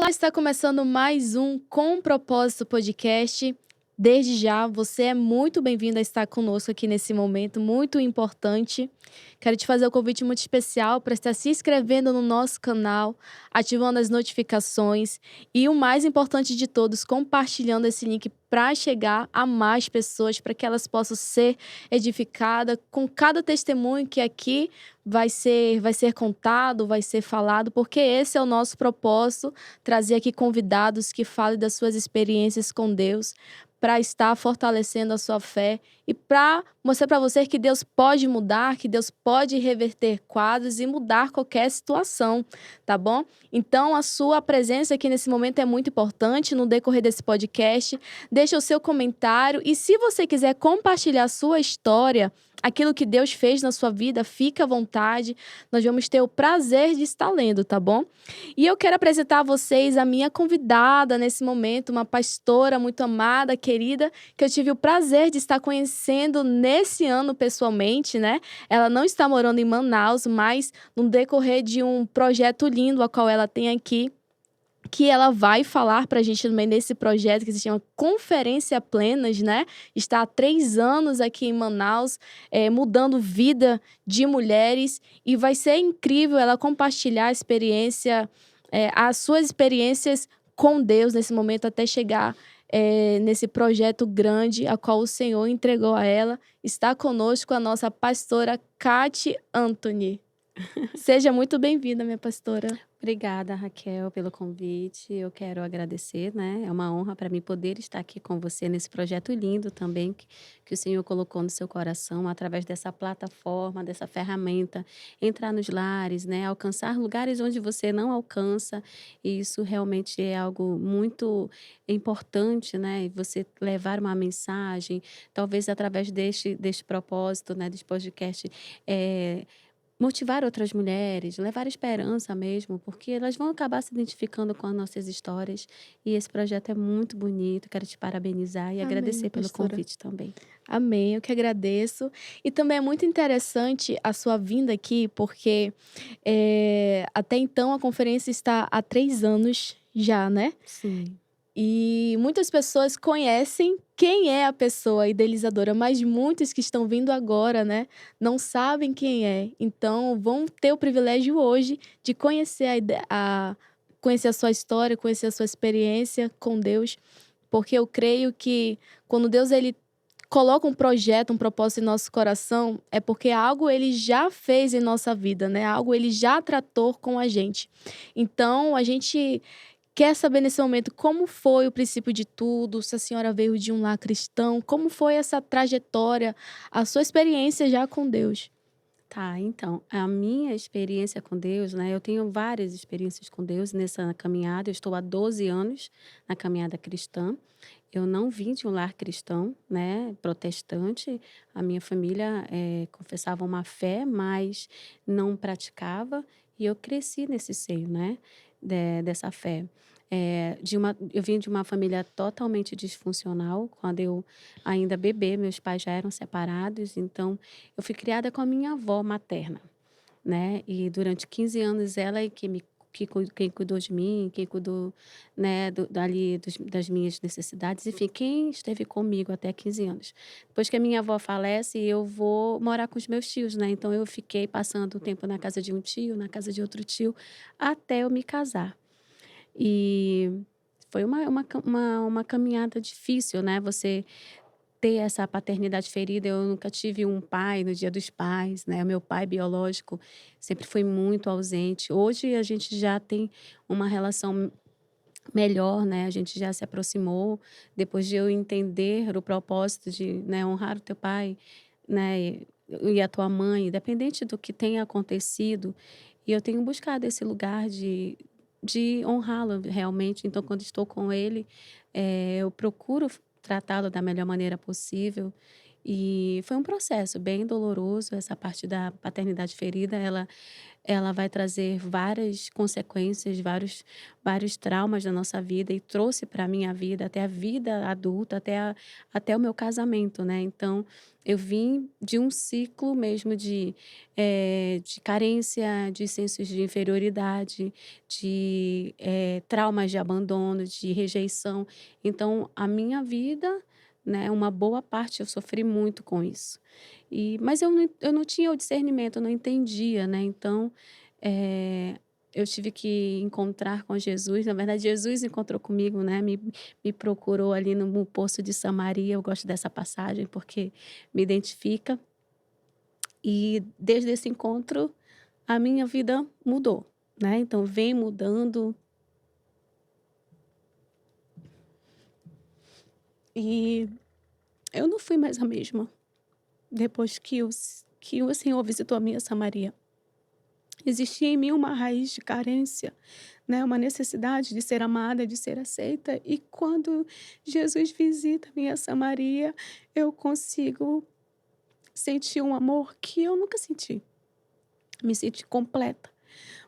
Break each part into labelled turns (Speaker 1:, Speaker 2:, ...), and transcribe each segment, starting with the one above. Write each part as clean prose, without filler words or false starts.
Speaker 1: Olá, está começando mais um Com Propósito Podcast. Desde já, você é muito bem-vindo a estar conosco aqui nesse momento muito importante. Quero te fazer um convite muito especial para estar se inscrevendo no nosso canal, ativando as notificações e o mais importante de todos, compartilhando esse link para chegar a mais pessoas, para que elas possam ser edificadas com cada testemunho que aqui vai ser contado, vai ser falado, porque esse é o nosso propósito, trazer aqui convidados que falem das suas experiências com Deus, para estar fortalecendo a sua fé e para mostrar para você que Deus pode mudar, que Deus pode reverter quadros e mudar qualquer situação, tá bom? Então, a sua presença aqui nesse momento é muito importante no decorrer desse podcast. Deixa o seu comentário e se você quiser compartilhar a sua história, aquilo que Deus fez na sua vida, fica à vontade. Nós vamos ter o prazer de estar lendo, tá bom? E eu quero apresentar a vocês a minha convidada nesse momento, uma pastora muito amada, querida, que eu tive o prazer de estar conhecendo nesse ano pessoalmente, né? Ela não está morando em Manaus, mas no decorrer de um projeto lindo, a qual ela tem aqui, que ela vai falar para a gente também nesse projeto que se chama Conferência Plenas, né? Está há 3 anos aqui em Manaus, mudando vida de mulheres e vai ser incrível ela compartilhar a experiência, as suas experiências com Deus nesse momento até chegar nesse projeto grande a qual o Senhor entregou a ela. Está conosco a nossa pastora Kati Anthony. Seja muito bem-vinda, minha pastora.
Speaker 2: Obrigada, Raquel, pelo convite. Eu quero agradecer, né? É uma honra para mim poder estar aqui com você nesse projeto lindo também que o Senhor colocou no seu coração, através dessa plataforma, dessa ferramenta, entrar nos lares, né? Alcançar lugares onde você não alcança. E isso realmente é algo muito importante, né? E você levar uma mensagem, talvez através deste propósito, né? Desse podcast, eh, motivar outras mulheres, levar esperança mesmo, porque elas vão acabar se identificando com as nossas histórias, e esse projeto é muito bonito. Quero te parabenizar e
Speaker 1: Amém, minha
Speaker 2: agradecer pelo
Speaker 1: pastora.
Speaker 2: convite também.
Speaker 1: Amém, eu que agradeço. E também é muito interessante a sua vinda aqui, porque até então a conferência está há 3 anos já, né?
Speaker 2: Sim.
Speaker 1: E muitas pessoas conhecem quem é a pessoa idealizadora, mas muitos que estão vindo agora, né, não sabem quem é. Então vão ter o privilégio hoje de conhecer conhecer a sua história, conhecer a sua experiência com Deus, porque eu creio que quando Deus ele coloca um projeto, um propósito em nosso coração, é porque algo ele já fez em nossa vida, né? Algo ele já tratou com a gente. Então, a gente quer saber nesse momento como foi o princípio de tudo, se a senhora veio de um lar cristão, como foi essa trajetória, a sua experiência já com Deus.
Speaker 2: Tá, então, a minha experiência com Deus, né, eu tenho várias experiências com Deus nessa caminhada. Eu estou há 12 anos na caminhada cristã. Eu não vim de um lar cristão, né, protestante. A minha família, confessava uma fé, mas não praticava, e eu cresci nesse seio, né, dessa fé. Eu vim de uma família totalmente disfuncional. Quando eu ainda bebê, meus pais já eram separados, então eu fui criada com a minha avó materna, né, e durante 15 anos ela é quem cuidou de mim, quem cuidou, né, dali das minhas necessidades, enfim, quem esteve comigo até 15 anos. Depois que a minha avó falece, eu vou morar com os meus tios, né, então eu fiquei passando o tempo na casa de um tio, na casa de outro tio, até eu me casar. E foi uma caminhada difícil, né, você ter essa paternidade ferida. Eu nunca tive um pai no Dia dos Pais, né, o meu pai biológico sempre foi muito ausente. Hoje a gente já tem uma relação melhor, né, a gente já se aproximou, depois de eu entender o propósito de, né, honrar o teu pai, né, e a tua mãe, independente do que tenha acontecido, e eu tenho buscado esse lugar de honrá-lo realmente. Então, quando estou com ele, eu procuro tratá-lo da melhor maneira possível. E foi um processo bem doloroso, essa parte da paternidade ferida, ela vai trazer várias consequências, vários traumas da nossa vida e trouxe para a minha vida, até a vida adulta, até o meu casamento, né. Então, eu vim de um ciclo mesmo de carência, de sensos de inferioridade, traumas de abandono, de rejeição. Então a minha vida, né, uma boa parte eu sofri muito com isso. Mas eu não tinha o discernimento, eu não entendia, né, então, eh, eu tive que encontrar com Jesus, na verdade Jesus encontrou comigo, né, me procurou ali no poço de Samaria, eu gosto dessa passagem porque me identifica, e desde esse encontro a minha vida mudou, né, então vem mudando, e eu não fui mais a mesma depois que o Senhor visitou a minha Samaria. Existia em mim uma raiz de carência, né, uma necessidade de ser amada, de ser aceita, e quando Jesus visita a minha Samaria, eu consigo sentir um amor que eu nunca senti, me senti completa.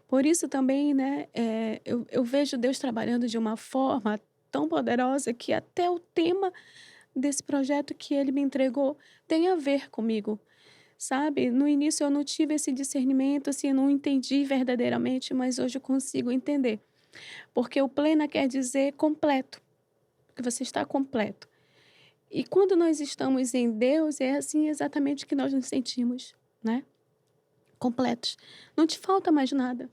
Speaker 2: Por isso também, né, eu vejo Deus trabalhando de uma forma tão poderosa que até o tema desse projeto que Ele me entregou tem a ver comigo. Sabe, no início eu não tive esse discernimento, assim, eu não entendi verdadeiramente, mas hoje eu consigo entender. Porque o plena quer dizer completo, que você está completo. E quando nós estamos em Deus, é assim exatamente que nós nos sentimos, né? Completos. Não te falta mais nada.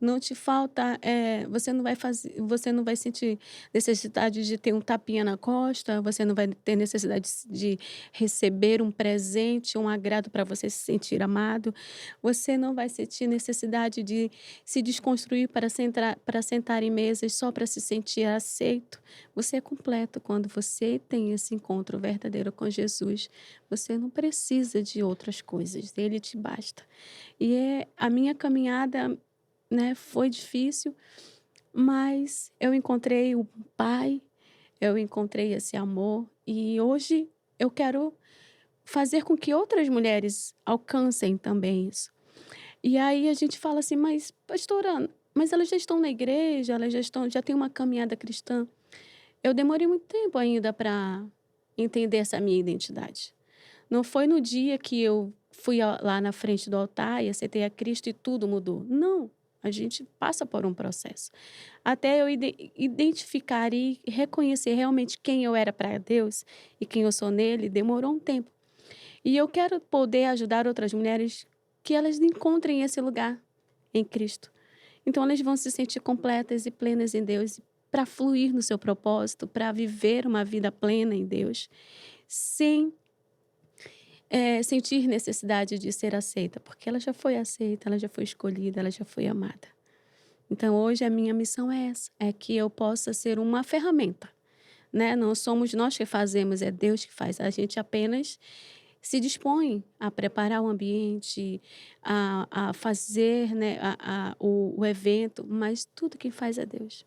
Speaker 2: Não te falta, você não vai sentir necessidade de ter um tapinha na costa, você não vai ter necessidade de receber um presente, um agrado para você se sentir amado, você não vai sentir necessidade de se desconstruir para sentar em mesas só para se sentir aceito. Você é completo quando você tem esse encontro verdadeiro com Jesus. Você não precisa de outras coisas, ele te basta. E a minha caminhada, né, foi difícil, mas eu encontrei o Pai, eu encontrei esse amor e hoje eu quero fazer com que outras mulheres alcancem também isso. E aí a gente fala assim: "Mas pastora, mas elas já estão na igreja, já têm uma caminhada cristã". Eu demorei muito tempo ainda para entender essa minha identidade. Não foi no dia que eu fui lá na frente do altar e aceitei a Cristo e tudo mudou. Não, a gente passa por um processo. Até eu identificar e reconhecer realmente quem eu era para Deus e quem eu sou nele, demorou um tempo. E eu quero poder ajudar outras mulheres que elas encontrem esse lugar em Cristo. Então elas vão se sentir completas e plenas em Deus para fluir no seu propósito, para viver uma vida plena em Deus, sem sentir necessidade de ser aceita, porque ela já foi aceita, ela já foi escolhida, ela já foi amada. Então hoje a minha missão é essa, é que eu possa ser uma ferramenta, né, não somos nós que fazemos, é Deus que faz, a gente apenas se dispõe a preparar o ambiente, a fazer, né, o evento, mas tudo quem faz é Deus.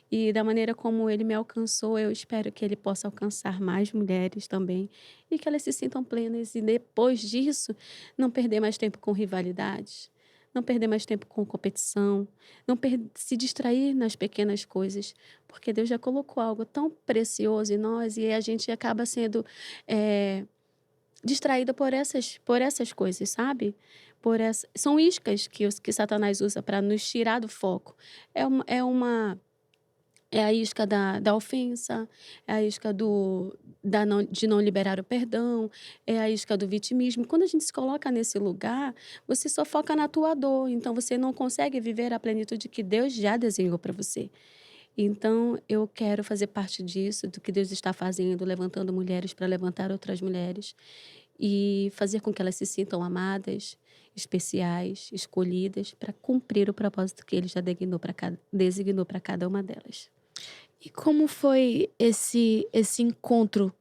Speaker 2: E da maneira como ele me alcançou, eu espero que ele possa alcançar mais mulheres também e que elas se sintam plenas e depois disso não perder mais tempo com rivalidades, não perder mais tempo com competição, não se distrair nas pequenas coisas, porque Deus já colocou algo tão precioso em nós e a gente acaba sendo distraída por essas coisas, sabe? São iscas que Satanás usa para nos tirar do foco. É a isca da ofensa, é a isca de não liberar o perdão, é a isca do vitimismo. Quando a gente se coloca nesse lugar, você só foca na tua dor, então você não consegue viver a plenitude que Deus já desenhou para você. Então eu quero fazer parte disso, do que Deus está fazendo, levantando mulheres para levantar outras mulheres e fazer com que elas se sintam amadas, especiais, escolhidas para cumprir o propósito que Ele já designou para cada uma delas.
Speaker 1: E como foi esse encontro,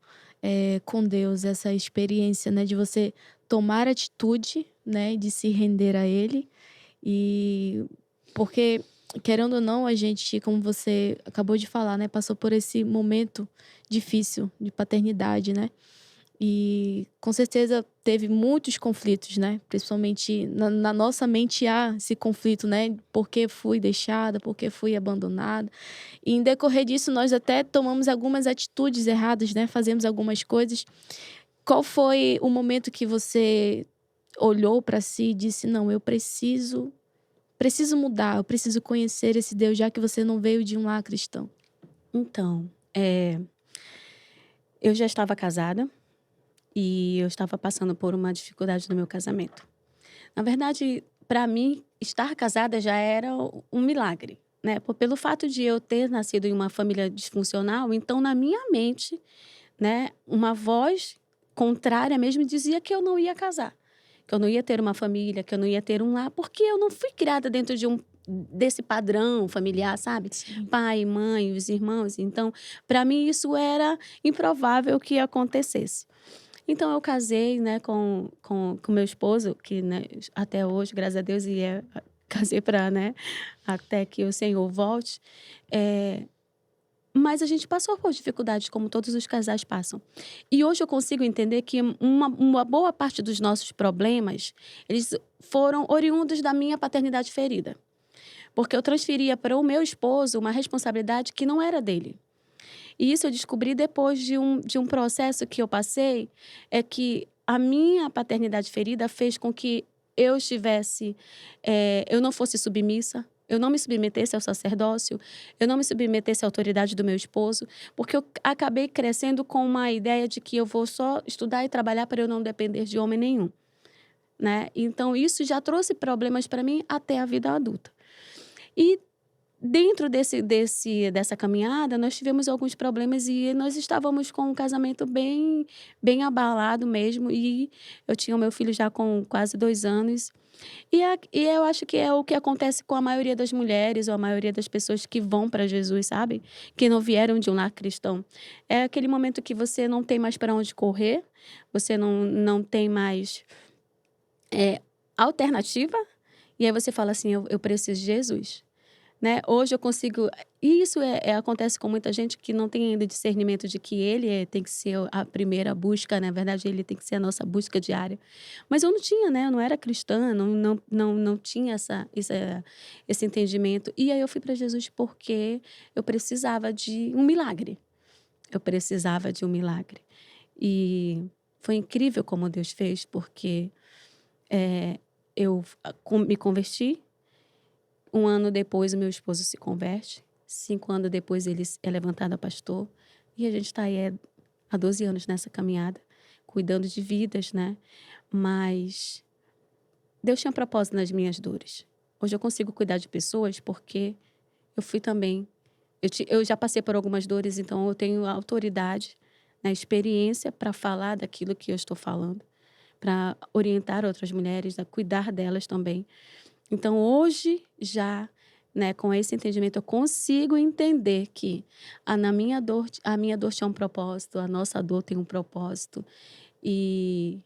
Speaker 1: com Deus, essa experiência, né, de você tomar atitude, né, de se render a Ele, e porque, querendo ou não, a gente, como você acabou de falar, né, passou por esse momento difícil de paternidade, né. E com certeza teve muitos conflitos, né? Principalmente na nossa mente há esse conflito, né? Por que fui deixada, por que fui abandonada. E em decorrer disso, nós até tomamos algumas atitudes erradas, né? Fazemos algumas coisas. Qual foi o momento que você olhou para si e disse: não, eu preciso mudar, eu preciso conhecer esse Deus, já que você não veio de um lar cristão?
Speaker 2: Então, eu já estava casada e eu estava passando por uma dificuldade no meu casamento. Na verdade, para mim, estar casada já era um milagre, né? Pelo fato de eu ter nascido em uma família disfuncional, então na minha mente, né, uma voz contrária mesmo dizia que eu não ia casar, que eu não ia ter uma família, que eu não ia ter um lar, porque eu não fui criada dentro desse padrão familiar, sabe?
Speaker 1: Sim.
Speaker 2: Pai, mãe, os irmãos. Então, para mim isso era improvável que acontecesse. Então eu casei, né, com meu esposo, que, né, até hoje, graças a Deus, casei para, né, até que o Senhor volte. Mas a gente passou por dificuldades, como todos os casais passam. E hoje eu consigo entender que uma boa parte dos nossos problemas, eles foram oriundos da minha paternidade ferida. Porque eu transferia para o meu esposo uma responsabilidade que não era dele. E isso eu descobri depois de um processo que eu passei, é que a minha paternidade ferida fez com que eu eu não fosse submissa, eu não me submetesse ao sacerdócio, eu não me submetesse à autoridade do meu esposo, porque eu acabei crescendo com uma ideia de que eu vou só estudar e trabalhar para eu não depender de homem nenhum, né? Então isso já trouxe problemas para mim até a vida adulta. E dentro dessa caminhada, nós tivemos alguns problemas e nós estávamos com um casamento bem abalado mesmo. E eu tinha o meu filho já com quase 2 anos. E eu acho que é o que acontece com a maioria das mulheres ou a maioria das pessoas que vão para Jesus, sabe? Que não vieram de um lar cristão. É aquele momento que você não tem mais para onde correr, você não tem mais alternativa. E aí você fala assim: eu preciso de Jesus. Né? Hoje eu consigo. E isso acontece com muita gente que não tem ainda discernimento de que tem que ser a primeira busca, na verdade, ele tem que ser a nossa busca diária. Mas eu não tinha, né? Eu não era cristã, não tinha esse entendimento. E aí eu fui para Jesus porque eu precisava de um milagre. Eu precisava de um milagre. E foi incrível como Deus fez, porque eu me converti. 1 ano depois, o meu esposo se converte. 5 anos depois, ele é levantado a pastor. E a gente está aí há 12 anos nessa caminhada, cuidando de vidas, né? Mas Deus tinha propósito nas minhas dores. Hoje eu consigo cuidar de pessoas porque eu fui também. Eu já passei por algumas dores, então eu tenho a autoridade, né, experiência para falar daquilo que eu estou falando, para orientar outras mulheres, a cuidar delas também. Então, hoje, já, né, com esse entendimento, eu consigo entender que a minha dor tinha um propósito, a nossa dor tem um propósito. E...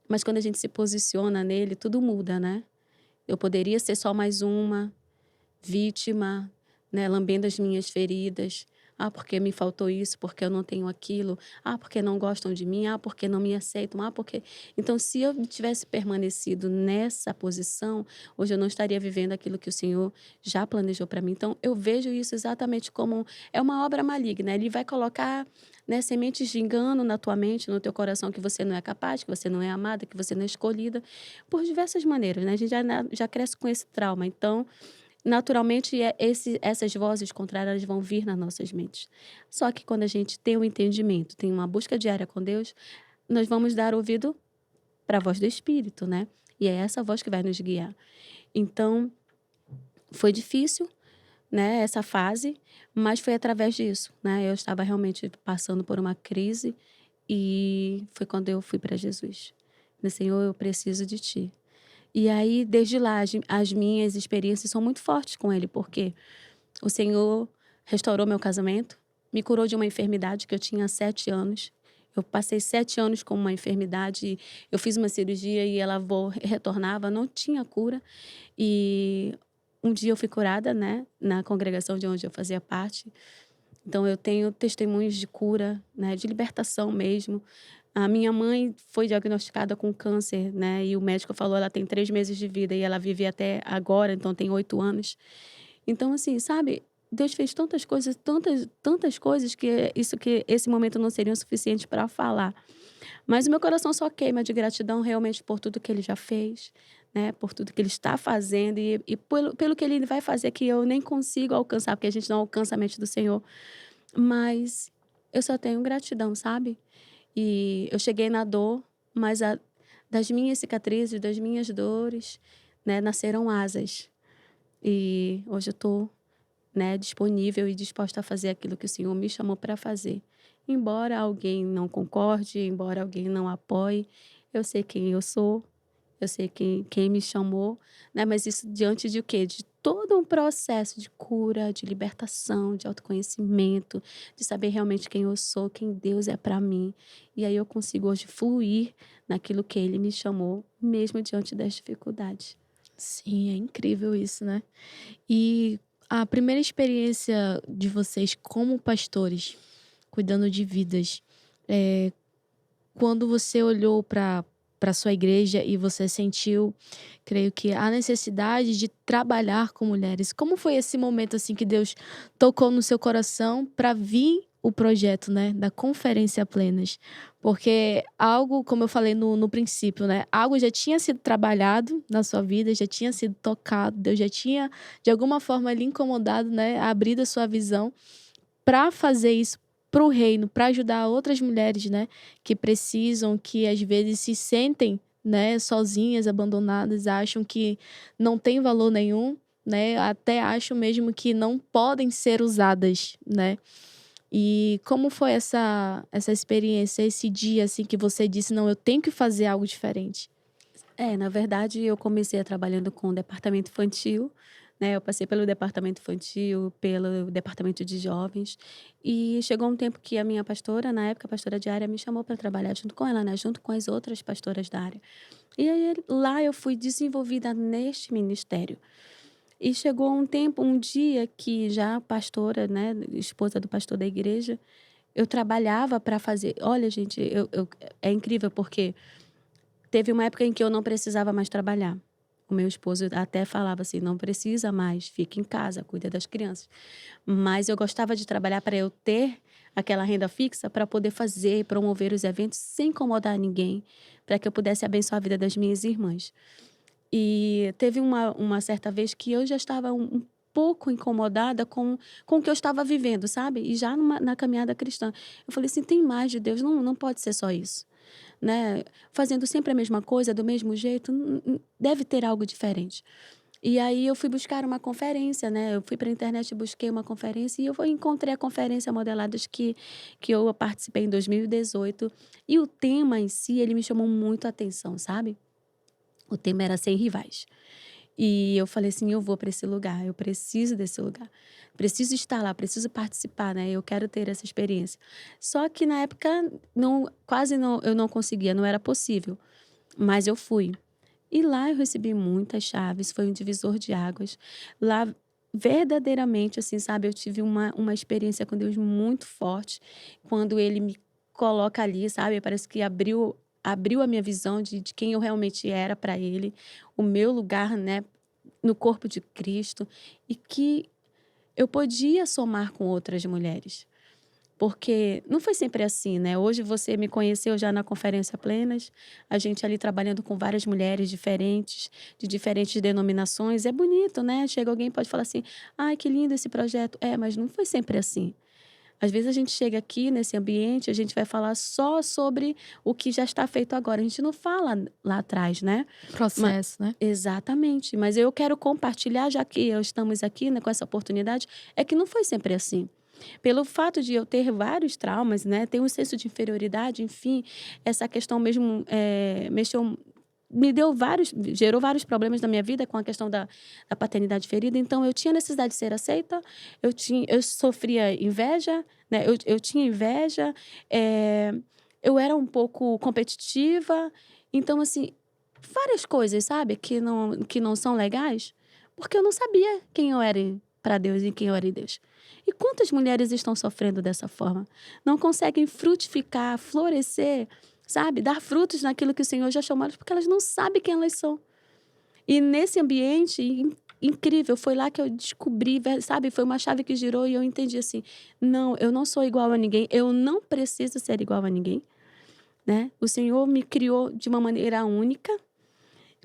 Speaker 2: Mas quando a gente se posiciona nele, tudo muda, né? Eu poderia ser só mais uma vítima, né, lambendo as minhas feridas. Ah, porque me faltou isso, porque eu não tenho aquilo. Ah, porque não gostam de mim. Ah, porque não me aceitam. Ah, porque... Então, se eu tivesse permanecido nessa posição, hoje eu não estaria vivendo aquilo que o Senhor já planejou para mim. Então, eu vejo isso exatamente como é uma obra maligna. Ele vai colocar, né, sementes de engano na tua mente, no teu coração, que você não é capaz, que você não é amada, que você não é escolhida, por diversas maneiras, né? A gente já cresce com esse trauma. Então, naturalmente, essas vozes contrárias vão vir nas nossas mentes. Só que quando a gente tem um entendimento, tem uma busca diária com Deus, nós vamos dar ouvido para a voz do Espírito, né? E é essa voz que vai nos guiar. Então, foi difícil, né, essa fase, mas foi através disso, né? Eu estava realmente passando por uma crise e foi quando eu fui para Jesus. Falei: Senhor, eu preciso de Ti. E aí, desde lá, as minhas experiências são muito fortes com Ele, porque o Senhor restaurou meu casamento, me curou de uma enfermidade que eu tinha há 7 anos. Eu passei 7 anos com uma enfermidade, eu fiz uma cirurgia e ela retornava, não tinha cura. E um dia eu fui curada, né, na congregação de onde eu fazia parte. Então eu tenho testemunhos de cura, né, de libertação mesmo, A minha mãe foi diagnosticada com câncer, né, e o médico falou: "Ela tem 3 meses de vida", e ela vive até agora, então tem 8 anos. Então, assim, sabe, Deus fez tantas coisas, tantas coisas que esse momento não seria o suficiente para falar. Mas o meu coração só queima de gratidão realmente por tudo que ele já fez, né, por tudo que ele está fazendo e pelo que ele vai fazer que eu nem consigo alcançar, porque a gente não alcança a mente do Senhor. Mas eu só tenho gratidão, sabe. E eu cheguei na dor, mas das minhas cicatrizes, das minhas dores, né, nasceram asas. E hoje eu tô, né, disponível e disposta a fazer aquilo que o Senhor me chamou para fazer. Embora alguém não concorde, embora alguém não apoie, eu sei quem eu sou, eu sei quem me chamou, né, mas isso diante de o quê? De todo um processo de cura, de libertação, de autoconhecimento, de saber realmente quem eu sou, quem Deus é para mim. E aí eu consigo hoje fluir naquilo que Ele me chamou, mesmo diante das dificuldades.
Speaker 1: Sim, é incrível isso, né. E a primeira experiência de vocês como pastores, cuidando de vidas, eh, quando você olhou para sua igreja e você sentiu, creio que a necessidade de trabalhar com mulheres, como foi esse momento, assim, que Deus tocou no seu coração para vir o projeto, né, da Conferência Plenas? Porque algo, como eu falei no princípio, né, algo já tinha sido trabalhado na sua vida, já tinha sido tocado, Deus já tinha, de alguma forma, lhe incomodado, né, abrido a sua visão para fazer isso para o reino, para ajudar outras mulheres, né, que precisam, que às vezes se sentem, né, sozinhas, abandonadas, acham que não tem valor nenhum, né, até acham mesmo que não podem ser usadas, né. E como foi essa experiência, esse dia, assim, que você disse: "Não, eu tenho que fazer algo diferente"?
Speaker 2: É, na verdade, eu comecei trabalhando com o departamento infantil, né, eu passei pelo departamento infantil, pelo departamento de jovens, e chegou um tempo que a minha pastora, na época a pastora de área, me chamou para trabalhar junto com ela, né, junto com as outras pastoras da área. E aí lá eu fui desenvolvida neste ministério. E chegou um tempo, um dia que já pastora, né, esposa do pastor da igreja, eu trabalhava para fazer olha gente, é incrível porque teve uma época em que eu não precisava mais trabalhar. O meu esposo até falava assim: "Não precisa mais, fica em casa, cuida das crianças". Mas eu gostava de trabalhar para eu ter aquela renda fixa para poder fazer, promover os eventos sem incomodar ninguém, para que eu pudesse abençoar a vida das minhas irmãs. E teve uma certa vez que eu já estava um pouco incomodada com o que eu estava vivendo, sabe, e já na caminhada cristã. Eu falei assim: "Tem mais de Deus, não pode ser só isso". Né, fazendo sempre a mesma coisa, do mesmo jeito, deve ter algo diferente. E aí eu fui buscar uma conferência, né, eu fui para a internet e busquei uma conferência e eu encontrei a conferência Modeladas que eu participei em 2018 e o tema em si, ele me chamou muito a atenção, sabe. O tema era Sem Rivais. E eu falei assim: "Eu vou para esse lugar, eu preciso desse lugar, preciso estar lá, preciso participar, né, eu quero ter essa experiência". Só que na época quase não eu não conseguia, não era possível, mas eu fui. E lá eu recebi muitas chaves, foi um divisor de águas. Lá verdadeiramente, assim, sabe, eu tive uma experiência com Deus muito forte, quando ele me coloca ali, sabe, parece que abriu a minha visão de quem eu realmente era para ele, o meu lugar, né, no corpo de Cristo, e que eu podia somar com outras mulheres. Porque não foi sempre assim, né. Hoje você me conheceu já na Conferência Plenas, a gente ali trabalhando com várias mulheres diferentes, de diferentes denominações, é bonito, né. Chega alguém e pode falar assim: "Ai, que lindo esse projeto". É, mas não foi sempre assim. Às vezes a gente chega aqui nesse ambiente, a gente vai falar só sobre o que já está feito agora, a gente não fala lá atrás, né. Ma
Speaker 1: Processo, né?
Speaker 2: Exatamente, mas eu quero compartilhar, já que estamos aqui, né, com essa oportunidade, é que não foi sempre assim. Pelo fato de eu ter vários traumas, né, ter um senso de inferioridade, enfim, essa questão mesmo, mexeu me deu vários gerou vários problemas na minha vida com a questão da paternidade ferida, então eu tinha necessidade de ser aceita, eu sofria inveja, né, eu tinha inveja, eh, eu era um pouco competitiva, então assim, várias coisas, sabe, que não são legais, porque eu não sabia quem eu era para Deus e quem eu era em Deus. E quantas mulheres estão sofrendo dessa forma? Não conseguem frutificar, florescer, sabe? Dar frutos naquilo que o Senhor já chamou elas, porque elas não sabem quem elas são. E nesse ambiente incrível, foi lá que eu descobri, sabe? Foi uma chave que girou e eu entendi assim, não, eu não sou igual a ninguém, eu não preciso ser igual a ninguém, né? O Senhor me criou de uma maneira única,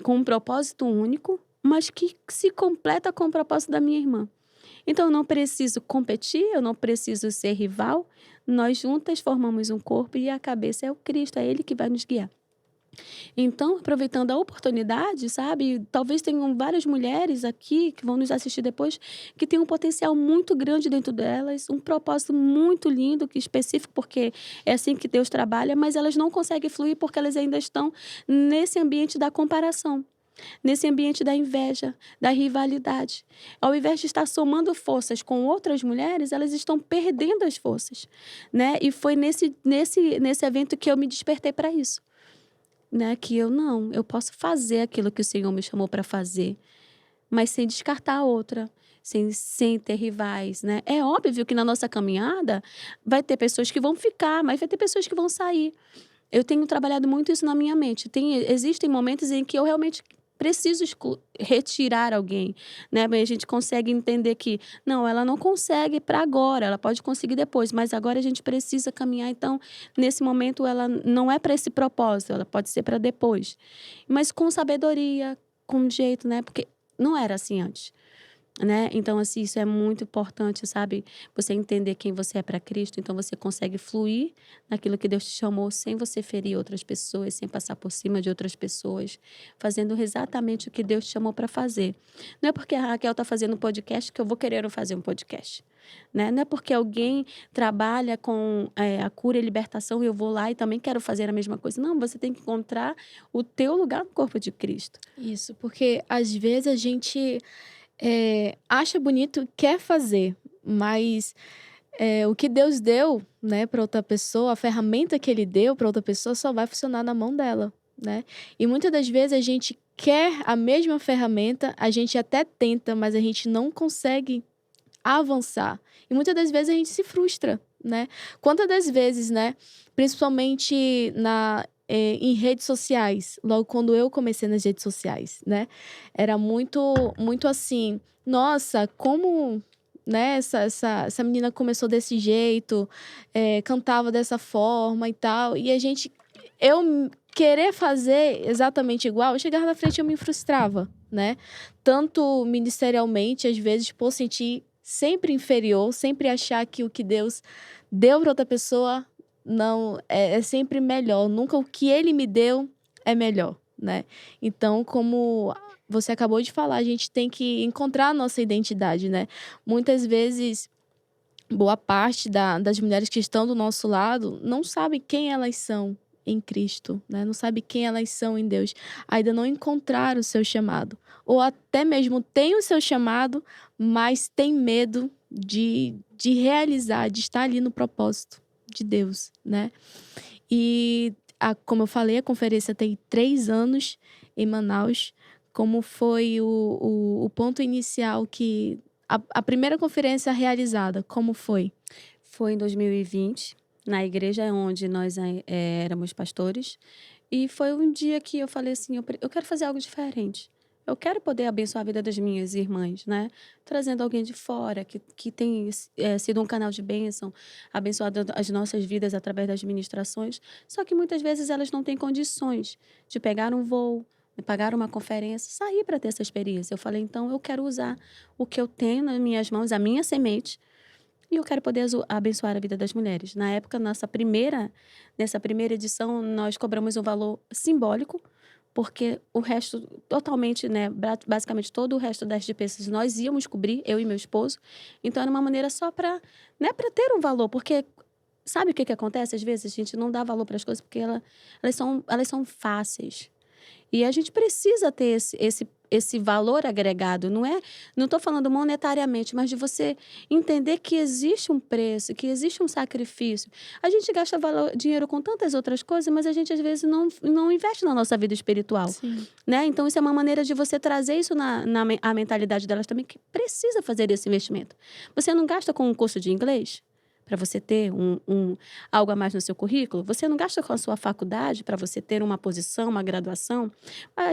Speaker 2: com um propósito único, mas que se completa com o propósito da minha irmã. Então, eu não preciso competir, eu não preciso ser rival. Nós juntas formamos um corpo e a cabeça é o Cristo, é Ele que vai nos guiar. Então, aproveitando a oportunidade, sabe? Talvez tenham várias mulheres aqui que vão nos assistir depois que têm um potencial muito grande dentro delas, um propósito muito lindo, que específico, porque é assim que Deus trabalha, mas elas não conseguem fluir porque elas ainda estão nesse ambiente da comparação. Nesse ambiente da inveja, da rivalidade. Ao invés de estar somando forças com outras mulheres, elas estão perdendo as forças, né? E foi nesse evento que eu me despertei para isso, né? Que eu posso fazer aquilo que o Senhor me chamou para fazer, mas sem descartar a outra, sem ter rivais, né? É óbvio que na nossa caminhada vai ter pessoas que vão ficar, mas vai ter pessoas que vão sair. Eu tenho trabalhado muito isso na minha mente. Existem momentos em que eu realmente preciso retirar alguém, né? Mas a gente consegue entender que, não, ela não consegue para agora, ela pode conseguir depois, mas agora a gente precisa caminhar. Então, nesse momento, ela não é para esse propósito, ela pode ser para depois. Mas com sabedoria, com jeito, né? Porque não era assim antes. Né? Então, assim, isso é muito importante, sabe? Você entender quem você é para Cristo, então você consegue fluir naquilo que Deus te chamou sem você ferir outras pessoas, sem passar por cima de outras pessoas, fazendo exatamente o que Deus te chamou para fazer. Não é porque a Raquel está fazendo um podcast que eu vou querer fazer um podcast, né? Não é porque alguém trabalha com a cura e libertação e eu vou lá e também quero fazer a mesma coisa. Não, você tem que encontrar o teu lugar no corpo de Cristo.
Speaker 1: Isso, porque às vezes a gente acha bonito, quer fazer, mas o que Deus deu, né, para outra pessoa, a ferramenta que Ele deu para outra pessoa só vai funcionar na mão dela, né? E muitas das vezes a gente quer a mesma ferramenta, a gente até tenta, mas a gente não consegue avançar. E muitas das vezes a gente se frustra, né? Quantas das vezes, né, principalmente em redes sociais, logo quando eu comecei nas redes sociais, né? Era muito assim, nossa, como, né, essa menina começou desse jeito, cantava dessa forma e tal. E eu querer fazer exatamente igual, eu chegava na frente e eu me frustrava, né? Tanto ministerialmente, às vezes, por sentir sempre inferior, sempre achar que o que Deus deu para outra pessoa não é sempre melhor. Nunca o que Ele me deu é melhor, né? Então, como você acabou de falar, a gente tem que encontrar a nossa identidade, né? Muitas vezes, boa parte das mulheres que estão do nosso lado não sabe quem elas são em Cristo, né? Não sabe quem elas são em Deus. Ainda não encontraram o seu chamado. Ou até mesmo tem o seu chamado, mas tem medo de realizar, de estar ali no propósito de Deus, né? E, como eu falei, a conferência tem 3 anos em Manaus. Como foi o ponto inicial que... A primeira conferência realizada, como foi?
Speaker 2: Foi em 2020, na igreja onde nós éramos pastores. E foi um dia que eu falei assim, eu quero fazer algo diferente. Eu quero poder abençoar a vida das minhas irmãs, né? Trazendo alguém de fora que tem sido um canal de bênção, abençoado as nossas vidas através das ministrações. Só que muitas vezes elas não têm condições de pegar um voo, de pagar uma conferência, sair para ter essa experiência. Eu falei, então eu quero usar o que eu tenho nas minhas mãos, a minha semente, e eu quero poder abençoar a vida das mulheres. Na época, nessa primeira edição, nós cobramos um valor simbólico, porque o resto, totalmente, né, basicamente todo o resto das despesas nós íamos cobrir, eu e meu esposo. Então, era uma maneira só para, né, para ter um valor, porque sabe o que acontece? Às vezes a gente não dá valor para as coisas porque elas são fáceis. E a gente precisa ter esse valor agregado. Não estou falando monetariamente, mas de você entender que existe um preço, que existe um sacrifício. A gente gasta dinheiro com tantas outras coisas, mas a gente às vezes não investe na nossa vida espiritual.
Speaker 1: Sim.
Speaker 2: Né? Então, isso é uma maneira de você trazer isso a mentalidade delas também, que precisa fazer esse investimento. Você não gasta com um curso de inglês? para você ter algo a mais no seu currículo? Você não gasta com a sua faculdade para você ter uma posição, uma graduação?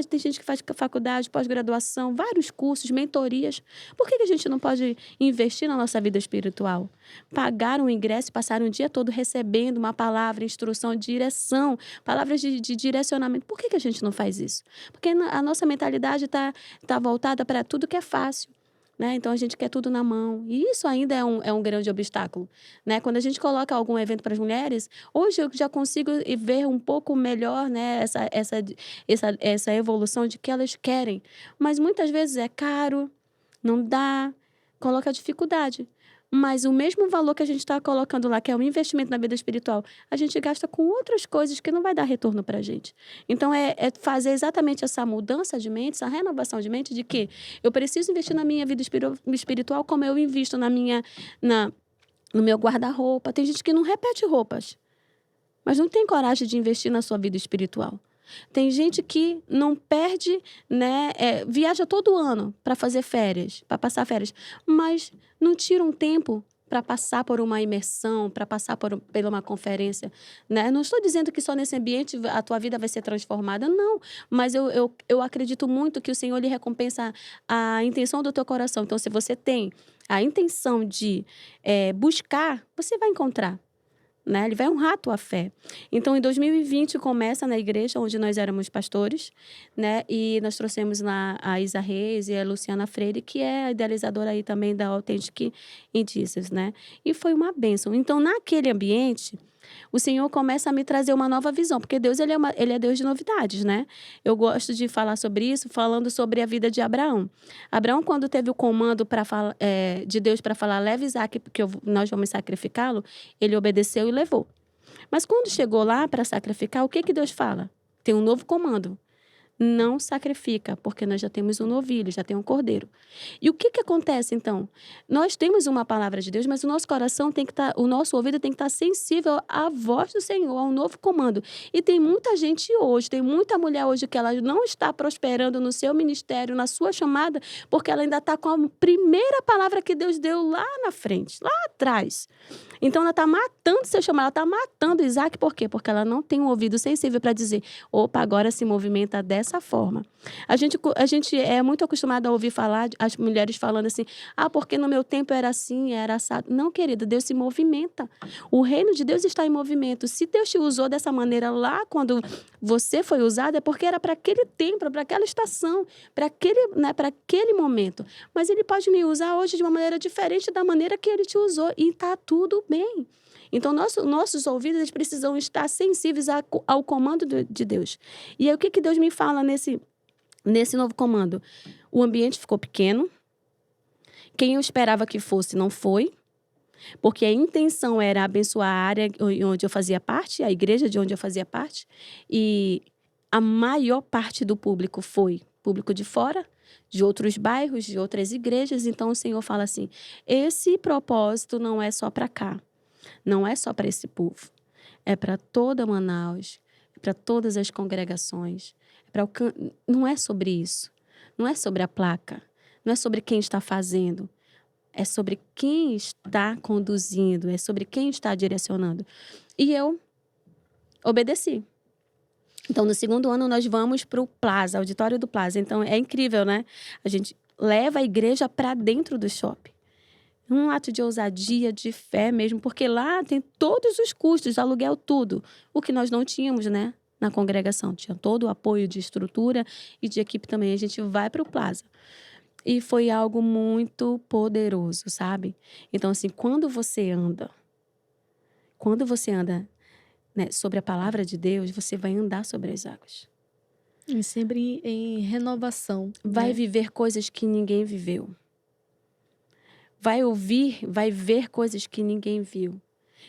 Speaker 2: Tem gente que faz faculdade, pós-graduação, vários cursos, mentorias. Por que a gente não pode investir na nossa vida espiritual? Pagar um ingresso e passar um dia todo recebendo uma palavra, instrução, direção, palavras de direcionamento. Por que a gente não faz isso? Porque a nossa mentalidade tá voltada para tudo que é fácil. Né? Então, a gente quer tudo na mão. E isso ainda é um grande obstáculo. Né? Quando a gente coloca algum evento para as mulheres, hoje eu já consigo ver um pouco melhor, né, essa evolução de que elas querem. Mas muitas vezes é caro, não dá, coloca dificuldade. Mas o mesmo valor que a gente está colocando lá, que é o investimento na vida espiritual, a gente gasta com outras coisas que não vai dar retorno para a gente. Então, é fazer exatamente essa mudança de mente, essa renovação de mente, de que eu preciso investir na minha vida espiritual como eu invisto no meu guarda-roupa. Tem gente que não repete roupas, mas não tem coragem de investir na sua vida espiritual. Tem gente que não perde, né, viaja todo ano para fazer férias, para passar férias, mas não tira um tempo para passar por uma imersão, para passar por uma conferência. Né? Não estou dizendo que só nesse ambiente a tua vida vai ser transformada, não. Mas eu acredito muito que o Senhor lhe recompensa a intenção do teu coração. Então, se você tem a intenção de buscar, você vai encontrar. Né? Ele vai honrar a tua fé. Então, em 2020, começa na igreja onde nós éramos pastores, né? E nós trouxemos lá a Isa Reis e a Luciana Freire, que é a idealizadora aí também da Authentic Indícios, né? E foi uma bênção. Então, naquele ambiente, o Senhor começa a me trazer uma nova visão, porque Deus ele é Deus de novidades, né? Eu gosto de falar sobre isso, falando sobre a vida de Abraão. Abraão, quando teve o comando de Deus para falar, leve Isaac, porque nós vamos sacrificá-lo, ele obedeceu e levou. Mas quando chegou lá para sacrificar, o que Deus fala? Tem um novo comando. Não sacrifica, porque nós já temos um novilho, já tem um cordeiro. E o que acontece, então? Nós temos uma palavra de Deus, mas o nosso coração tem que estar, o nosso ouvido tem que estar sensível à voz do Senhor, ao novo comando. E tem muita gente hoje, tem muita mulher hoje que ela não está prosperando no seu ministério, na sua chamada, porque ela ainda está com a primeira palavra que Deus deu lá na frente, lá atrás. Então, ela está matando seu chamado, ela está matando Isaac, por quê? Porque ela não tem um ouvido sensível para dizer, opa, agora se movimenta dessa forma. A gente é muito acostumado a ouvir falar, as mulheres falando assim, porque no meu tempo era assim, era assado. Não, querida, Deus se movimenta. O reino de Deus está em movimento. Se Deus te usou dessa maneira lá, quando você foi usado, é porque era para aquele tempo, para aquela estação, para aquele momento. Mas Ele pode me usar hoje de uma maneira diferente da maneira que Ele te usou. E está tudo bem. Então, nossos ouvidos eles precisam estar sensíveis ao comando de Deus. E aí, o que Deus me fala nesse novo comando? O ambiente ficou pequeno. Quem eu esperava que fosse, não foi. Porque a intenção era abençoar a área onde eu fazia parte, a igreja de onde eu fazia parte. E a maior parte do público foi público de fora, de outros bairros, de outras igrejas. Então, o Senhor fala assim, esse propósito não é só para cá. Não é só para esse povo, é para toda Manaus, é para todas as congregações. Não é sobre isso, não é sobre a placa, não é sobre quem está fazendo, é sobre quem está conduzindo, é sobre quem está direcionando. E eu obedeci. Então, no segundo ano, nós vamos para o Plaza, auditório do Plaza. Então, é incrível, né? A gente leva a igreja para dentro do shopping. Um ato de ousadia, de fé mesmo, porque lá tem todos os custos, aluguel, tudo. O que nós não tínhamos, né, na congregação. Tinha todo o apoio de estrutura e de equipe também. A gente vai para o Plaza. E foi algo muito poderoso, sabe? Então, assim, quando você anda, né, sobre a palavra de Deus, você vai andar sobre as águas.
Speaker 1: E sempre em renovação.
Speaker 2: Vai
Speaker 1: né?
Speaker 2: viver coisas que ninguém viveu. Vai ouvir, vai ver coisas que ninguém viu.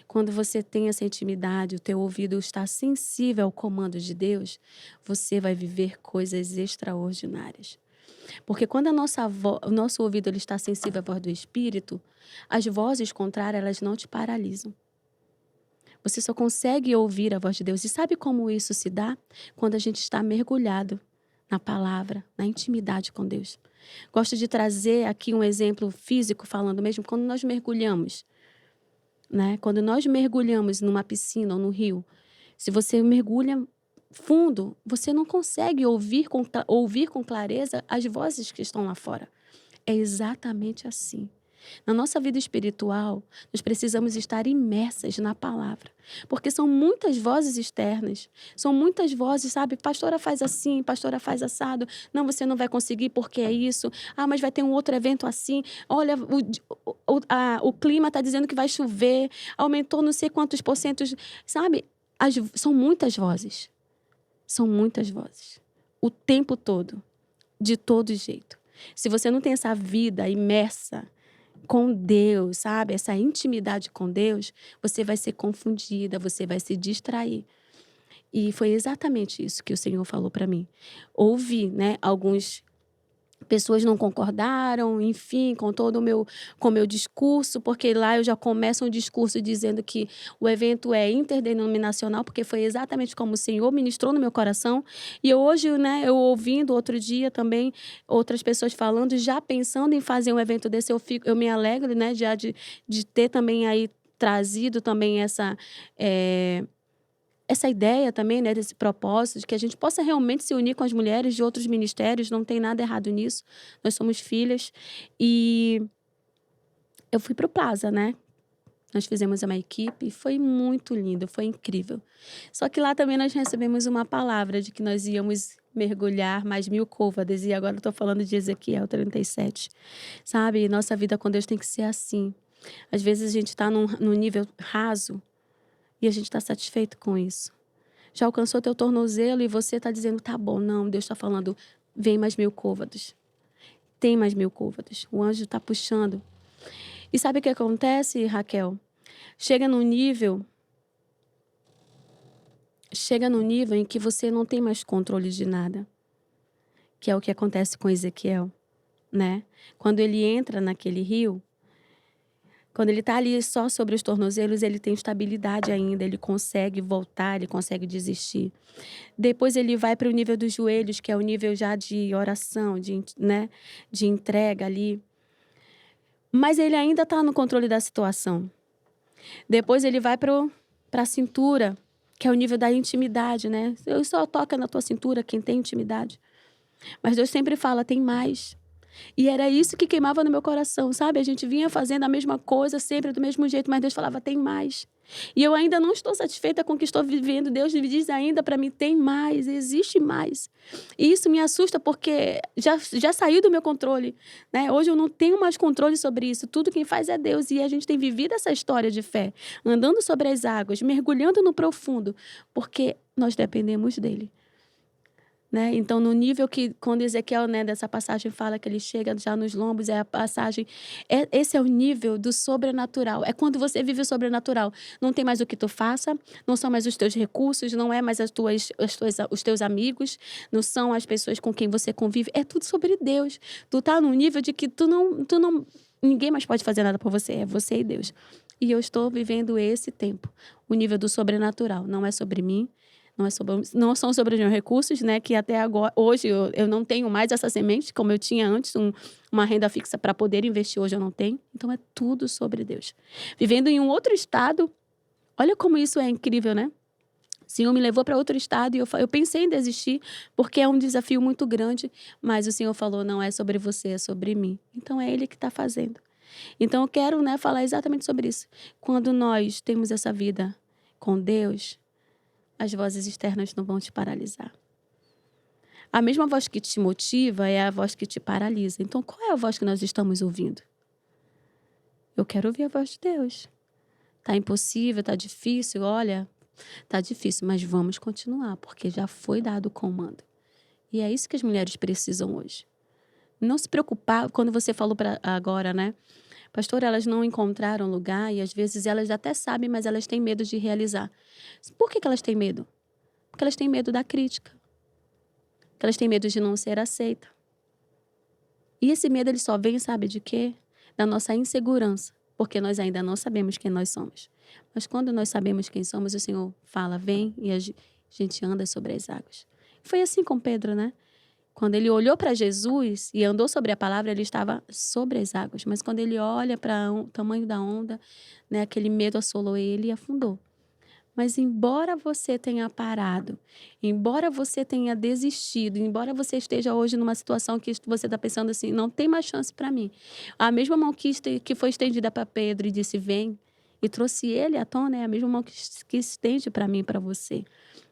Speaker 2: Quando você tem essa intimidade, o teu ouvido está sensível ao comando de Deus, você vai viver coisas extraordinárias. Porque quando o nosso ouvido ele está sensível à voz do Espírito, as vozes contrárias elas não te paralisam. Você só consegue ouvir a voz de Deus. E sabe como isso se dá? Quando a gente está mergulhado na palavra, na intimidade com Deus. Gosto de trazer aqui um exemplo físico falando mesmo, quando nós mergulhamos né? Quando nós mergulhamos numa piscina ou no rio, se você mergulha fundo, você não consegue ouvir com clareza as vozes que estão lá fora. É exatamente assim. Na nossa vida espiritual, nós precisamos estar imersas na palavra, porque são muitas vozes externas, são muitas vozes, sabe? Pastora faz assim, pastora faz assado, não, você não vai conseguir porque é isso, mas vai ter um outro evento assim, olha, o clima está dizendo que vai chover, aumentou não sei quantos porcentos, sabe? São muitas vozes, o tempo todo, de todo jeito. Se você não tem essa vida imersa com Deus, sabe? Essa intimidade com Deus, você vai ser confundida, você vai se distrair. E foi exatamente isso que o Senhor falou para mim. Houve, né, algumas pessoas não concordaram, enfim, com o meu discurso, porque lá eu já começo um discurso dizendo que o evento é interdenominacional, porque foi exatamente como o Senhor ministrou no meu coração. E hoje, né, eu ouvindo outro dia também outras pessoas falando, já pensando em fazer um evento desse, eu me alegro, né, já de ter também aí trazido também essa ideia também, né, desse propósito, de que a gente possa realmente se unir com as mulheres de outros ministérios, não tem nada errado nisso, nós somos filhas. E eu fui para o Plaza, né? Nós fizemos uma equipe, foi muito lindo, foi incrível. Só que lá também nós recebemos uma palavra de que nós íamos mergulhar mais 1000 côvadas, e agora eu estou falando de Ezequiel 37, sabe? Nossa vida com Deus tem que ser assim. Às vezes a gente está num nível raso, e a gente está satisfeito com isso. Já alcançou teu tornozelo e você está dizendo, tá bom, não, Deus está falando, vem mais 1000 côvados. Tem mais 1000 côvados. O anjo está puxando. E sabe o que acontece, Raquel? Chega num nível em que você não tem mais controle de nada. Que é o que acontece com Ezequiel, né? Quando ele entra naquele rio, quando ele está ali só sobre os tornozelos, ele tem estabilidade ainda, ele consegue voltar, ele consegue desistir. Depois ele vai para o nível dos joelhos, que é o nível já de oração, né, de entrega ali. Mas ele ainda está no controle da situação. Depois ele vai para a cintura, que é o nível da intimidade, né? Eu só toco na tua cintura quem tem intimidade. Mas Deus sempre fala, tem mais. E era isso que queimava no meu coração, sabe? A gente vinha fazendo a mesma coisa, sempre do mesmo jeito, mas Deus falava, tem mais. E eu ainda não estou satisfeita com o que estou vivendo. Deus me diz ainda para mim, tem mais, existe mais. E isso me assusta porque já saiu do meu controle, né? Hoje eu não tenho mais controle sobre isso. Tudo quem faz é Deus. E a gente tem vivido essa história de fé, andando sobre as águas, mergulhando no profundo, porque nós dependemos dele. Né? Então, no nível que, quando Ezequiel, né, dessa passagem fala que ele chega já nos lombos, é a passagem, esse é o nível do sobrenatural. É quando você vive o sobrenatural. Não tem mais o que tu faça, não são mais os teus recursos, não é mais os teus amigos, não são as pessoas com quem você convive, é tudo sobre Deus. Tu tá num nível de que ninguém mais pode fazer nada por você, é você e Deus. E eu estou vivendo esse tempo, o nível do sobrenatural. Não é sobre mim, não são sobre os meus recursos, né? Que até agora, hoje eu não tenho mais essa semente, como eu tinha antes, uma renda fixa para poder investir, hoje eu não tenho. Então é tudo sobre Deus. Vivendo em um outro estado, olha como isso é incrível, né? O Senhor me levou para outro estado e eu pensei em desistir, porque é um desafio muito grande, mas o Senhor falou, não é sobre você, é sobre mim. Então é Ele que está fazendo. Então eu quero, né, falar exatamente sobre isso. Quando nós temos essa vida com Deus, as vozes externas não vão te paralisar. A mesma voz que te motiva é a voz que te paralisa. Então, qual é a voz que nós estamos ouvindo? Eu quero ouvir a voz de Deus. Tá impossível, tá difícil, olha, tá difícil, mas vamos continuar, porque já foi dado o comando. E é isso que as mulheres precisam hoje. Não se preocupar, quando você falou agora, né? Pastor, elas não encontraram lugar e às vezes elas até sabem, mas elas têm medo de realizar. Por que elas têm medo? Porque elas têm medo da crítica. Porque elas têm medo de não ser aceita. E esse medo ele só vem, sabe de quê? Da nossa insegurança. Porque nós ainda não sabemos quem nós somos. Mas quando nós sabemos quem somos, o Senhor fala, vem, e a gente anda sobre as águas. Foi assim com Pedro, né? Quando ele olhou para Jesus e andou sobre a palavra, ele estava sobre as águas. Mas quando ele olha para o tamanho da onda, né, aquele medo assolou ele e afundou. Mas embora você tenha parado, embora você tenha desistido, embora você esteja hoje numa situação que você está pensando assim, não tem mais chance para mim. A mesma mão que foi estendida para Pedro e disse, vem, e trouxe ele à tona, é a mesma mão que estende para mim e para você.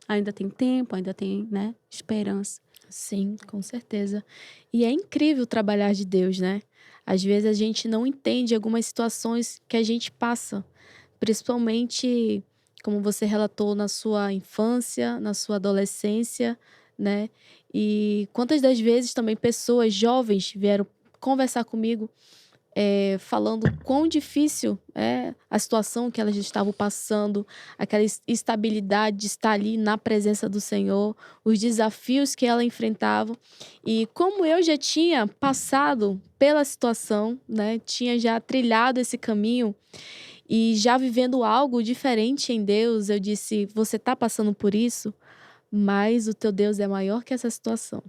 Speaker 2: Ainda tem tempo, ainda tem, né, esperança.
Speaker 1: Sim, com certeza. E é incrível o trabalhar de Deus, né? Às vezes a gente não entende algumas situações que a gente passa, principalmente como você relatou na sua infância, na sua adolescência, né? E quantas das vezes também pessoas jovens vieram conversar comigo falando quão difícil é a situação que elas estavam passando, aquela estabilidade de estar ali na presença do Senhor, os desafios que ela enfrentava. E como eu já tinha passado pela situação, né, tinha já trilhado esse caminho e já vivendo algo diferente em Deus, eu disse: você está passando por isso, mas o teu Deus é maior que essa situação.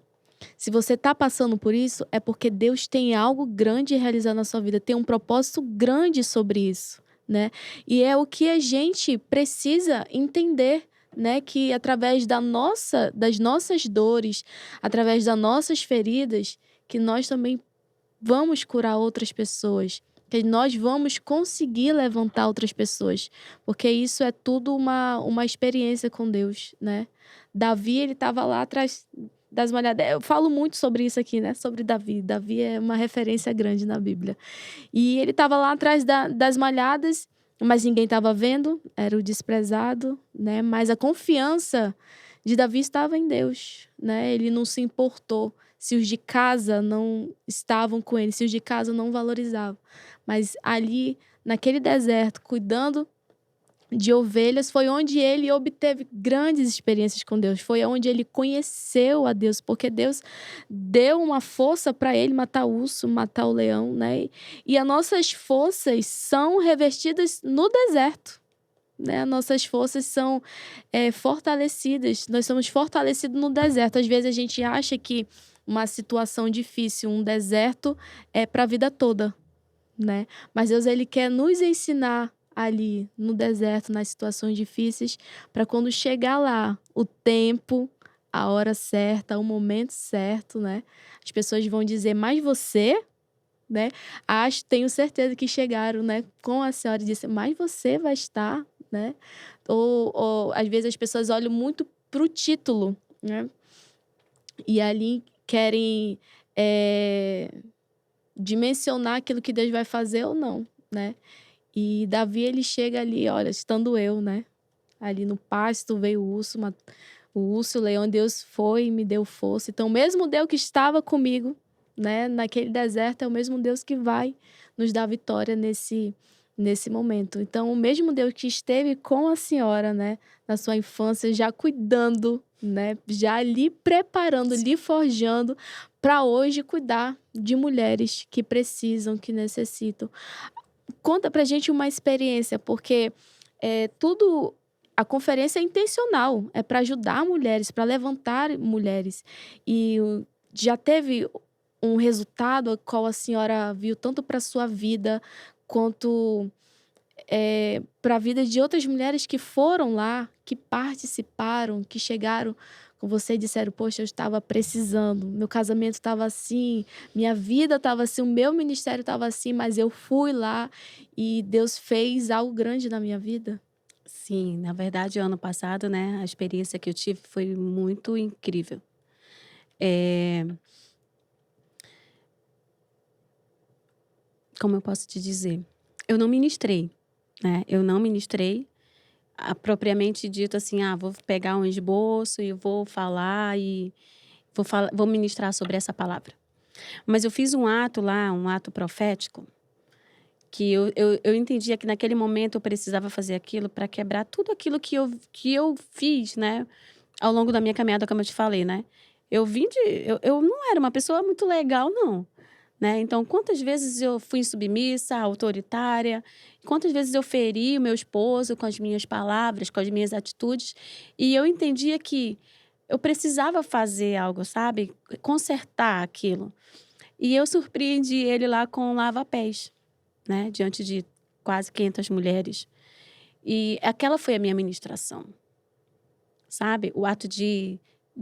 Speaker 1: Se você está passando por isso, é porque Deus tem algo grande a realizar na sua vida, tem um propósito grande sobre isso, né? E é o que a gente precisa entender, né? Que através das nossas dores, através das nossas feridas, que nós também vamos curar outras pessoas, que nós vamos conseguir levantar outras pessoas, porque isso é tudo uma experiência com Deus, né? Davi, ele estava lá atrás das malhadas. Eu falo muito sobre isso aqui, né? Sobre Davi. Davi é uma referência grande na Bíblia. E ele estava lá atrás das malhadas, mas ninguém estava vendo, era o desprezado, né? Mas a confiança de Davi estava em Deus, né? Ele não se importou se os de casa não estavam com ele, se os de casa não valorizavam. Mas ali, naquele deserto, cuidando de ovelhas, foi onde ele obteve grandes experiências com Deus. Foi onde ele conheceu a Deus, porque Deus deu uma força para ele matar o urso, matar o leão, né? E as nossas forças são revestidas no deserto, né? As nossas forças são fortalecidas. Nós somos fortalecidos no deserto. Às vezes a gente acha que uma situação difícil, um deserto, é para a vida toda, né? Mas Deus, ele quer nos ensinar ali no deserto, nas situações difíceis, para quando chegar lá, o tempo, a hora certa, o momento certo, né? As pessoas vão dizer, mas você, né? Tenho certeza que chegaram, né, com a senhora e disse, mas você vai estar, né? Ou às vezes as pessoas olham muito pro título, né? E ali querem dimensionar aquilo que Deus vai fazer ou não, né? E Davi, ele chega ali, olha, estando eu, né? Ali no pasto veio o urso, o leão, Deus foi e me deu força. Então, o mesmo Deus que estava comigo, né, naquele deserto, é o mesmo Deus que vai nos dar vitória nesse momento. Então, o mesmo Deus que esteve com a senhora, né, na sua infância, já cuidando, né, já lhe preparando, lhe forjando para hoje cuidar de mulheres que precisam, que necessitam. Conta pra gente uma experiência, porque tudo. A conferência é intencional, é para ajudar mulheres, para levantar mulheres. E já teve um resultado a qual a senhora viu tanto para sua vida quanto para a vida de outras mulheres que foram lá, que participaram, que chegaram com você e disseram: poxa, eu estava precisando, meu casamento estava assim, minha vida estava assim, o meu ministério estava assim, mas eu fui lá e Deus fez algo grande na minha vida?
Speaker 2: Sim, na verdade, ano passado, né, a experiência que eu tive foi muito incrível. Eh, Como eu posso te dizer? Eu não ministrei, né, eu não ministrei, propriamente dito assim: "Ah, vou pegar um esboço e vou falar e vou ministrar sobre essa palavra". Mas eu fiz um ato lá, um ato profético, que eu entendia que naquele momento eu precisava fazer aquilo para quebrar tudo aquilo que eu fiz, né, ao longo da minha caminhada, como eu te falei, né. Eu não era uma pessoa muito legal não, né, então quantas vezes eu fui insubmissa, autoritária, quantas vezes eu feri o meu esposo com as minhas palavras, com as minhas atitudes, e eu entendia que eu precisava fazer algo, sabe? Consertar aquilo. E eu surpreendi ele lá com um lava-pés, né? Diante de quase 500 mulheres. E aquela foi a minha ministração, sabe? O ato de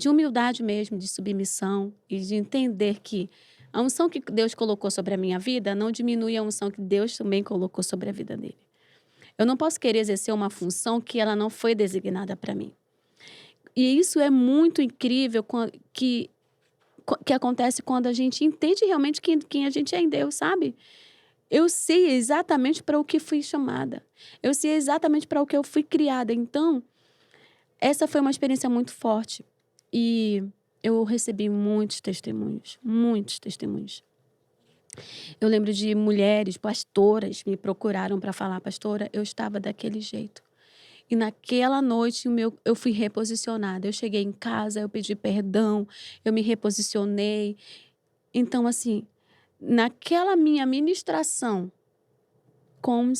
Speaker 2: humildade mesmo, de submissão e de entender que a unção que Deus colocou sobre a minha vida não diminui a unção que Deus também colocou sobre a vida dele. Eu não posso querer exercer uma função que ela não foi designada para mim. E isso é muito incrível que acontece quando a gente entende realmente quem a gente é em Deus, sabe? Eu sei exatamente para o que fui chamada. Eu sei exatamente para o que eu fui criada. Então, essa foi uma experiência muito forte. E eu recebi muitos testemunhos, muitos testemunhos. Eu lembro de mulheres, pastoras, me procuraram para falar, pastora, eu estava daquele jeito. E naquela noite eu fui reposicionada. Eu cheguei em casa, eu pedi perdão, eu me reposicionei. Então, assim, naquela minha ministração, com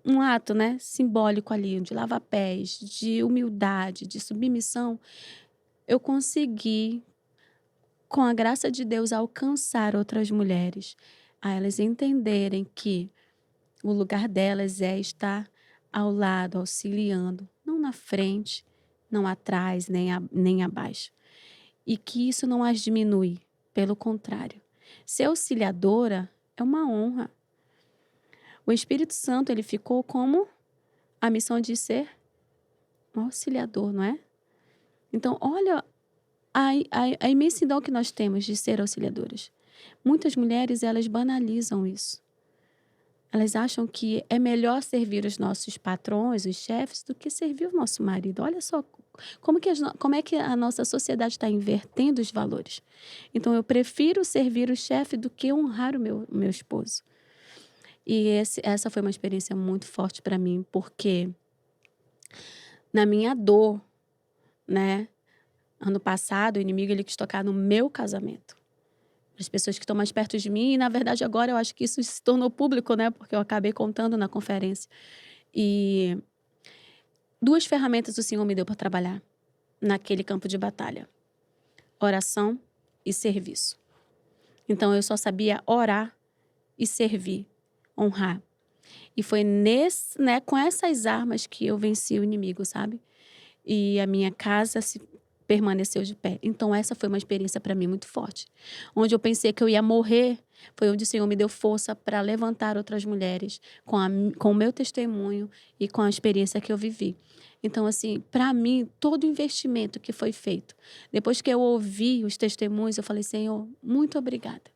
Speaker 2: um ato, né, simbólico ali, de lava-pés, de humildade, de submissão, eu consegui, com a graça de Deus, alcançar outras mulheres, a elas entenderem que o lugar delas é estar ao lado, auxiliando, não na frente, não atrás, nem abaixo. E que isso não as diminui, pelo contrário. Ser auxiliadora é uma honra. O Espírito Santo, ele ficou como a missão de ser um auxiliador, não é? Então, olha a imensidão que nós temos de ser auxiliadoras. Muitas mulheres, elas banalizam isso. Elas acham que é melhor servir os nossos patrões, os chefes, do que servir o nosso marido. Olha só como é que a nossa sociedade está invertendo os valores. Então, eu prefiro servir o chefe do que honrar o meu esposo. E essa foi uma experiência muito forte para mim, porque na minha dor, né? Ano passado, o inimigo ele quis tocar no meu casamento. As pessoas que estão mais perto de mim, e na verdade agora eu acho que isso se tornou público, né? Porque eu acabei contando na conferência. E 2 ferramentas o Senhor me deu para trabalhar naquele campo de batalha: oração e serviço. Então eu só sabia orar e servir, honrar. E foi com essas armas que eu venci o inimigo, sabe? E a minha casa permaneceu de pé. Então essa foi uma experiência para mim muito forte. Onde eu pensei que eu ia morrer, foi onde o Senhor me deu força para levantar outras mulheres com o meu testemunho e com a experiência que eu vivi. Então, assim, para mim, todo o investimento que foi feito, depois que eu ouvi os testemunhos, eu falei, Senhor, muito obrigada.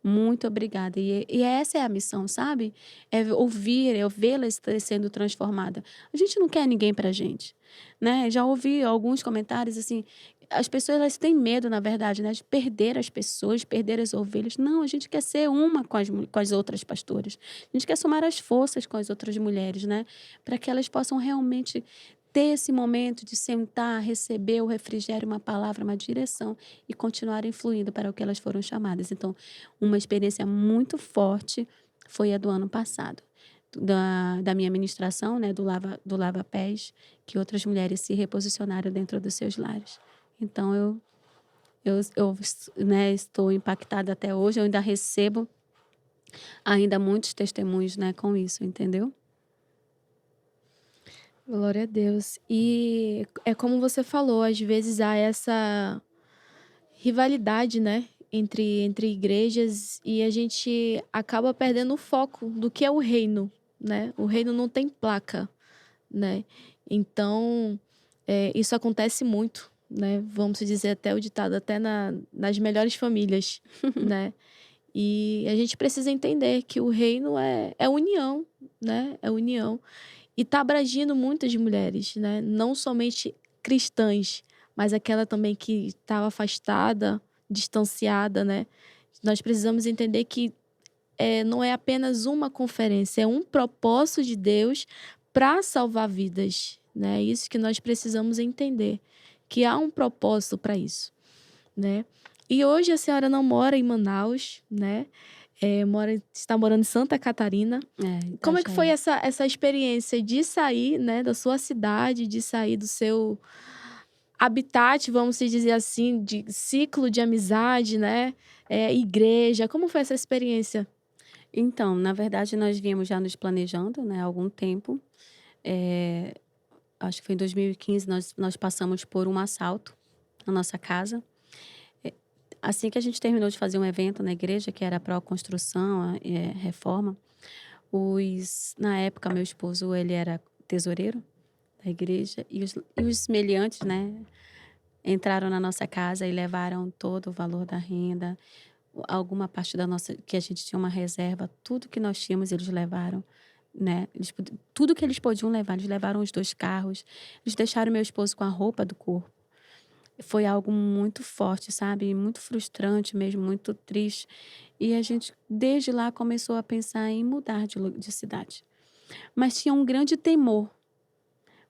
Speaker 2: Muito obrigada. E essa é a missão, sabe? É ouvir, é vê-la sendo transformada. A gente não quer ninguém pra gente, né? Já ouvi alguns comentários assim, as pessoas elas têm medo, na verdade, né, de perder as pessoas, perder as ovelhas. Não, a gente quer ser uma com as outras pastoras. A gente quer somar as forças com as outras mulheres, né? Para que elas possam realmente ter esse momento de sentar, receber o refrigério, uma palavra, uma direção e continuar influindo para o que elas foram chamadas. Então, uma experiência muito forte foi a do ano passado, da minha ministração, né, do lava-pés, que outras mulheres se reposicionaram dentro dos seus lares. Então, eu né, estou impactada até hoje, eu ainda recebo ainda muitos testemunhos, né, com isso, entendeu?
Speaker 1: Glória a Deus. E é como você falou, às vezes há essa rivalidade, né, entre igrejas e a gente acaba perdendo o foco do que é o reino, né? O reino não tem placa, né? Então, isso acontece muito, né? Vamos dizer até o ditado, até nas melhores famílias, né? E a gente precisa entender que o reino é união, né? É união. E está abrangindo muitas mulheres, né? Não somente cristãs, mas aquela também que estava afastada, distanciada, né? Nós precisamos entender que não é apenas uma conferência, é um propósito de Deus para salvar vidas, né? É isso que nós precisamos entender, que há um propósito para isso, né? E hoje a senhora não mora em Manaus, né? Está morando em Santa Catarina. Como é que foi essa experiência de sair, né, da sua cidade, de sair do seu habitat, vamos se dizer assim, de ciclo de amizade, né? Igreja. Como foi essa experiência?
Speaker 2: Então, na verdade, nós vínhamos já nos planejando, né, há algum tempo. Eh, Acho que foi em 2015, nós passamos por um assalto na nossa casa. Eh, Assim que a gente terminou de fazer um evento na igreja, que era pró-construção, reforma, na época, meu esposo, ele era tesoureiro da igreja, e os meliantes, né, entraram na nossa casa e levaram todo o valor da renda, alguma parte da nossa, que a gente tinha uma reserva, tudo que nós tínhamos eles levaram, né, tudo que eles podiam levar, eles levaram os 2 carros, eles deixaram meu esposo com a roupa do corpo. Foi algo muito forte, sabe, muito frustrante mesmo, muito triste, e a gente desde lá começou a pensar em mudar de cidade. Mas tinha um grande temor,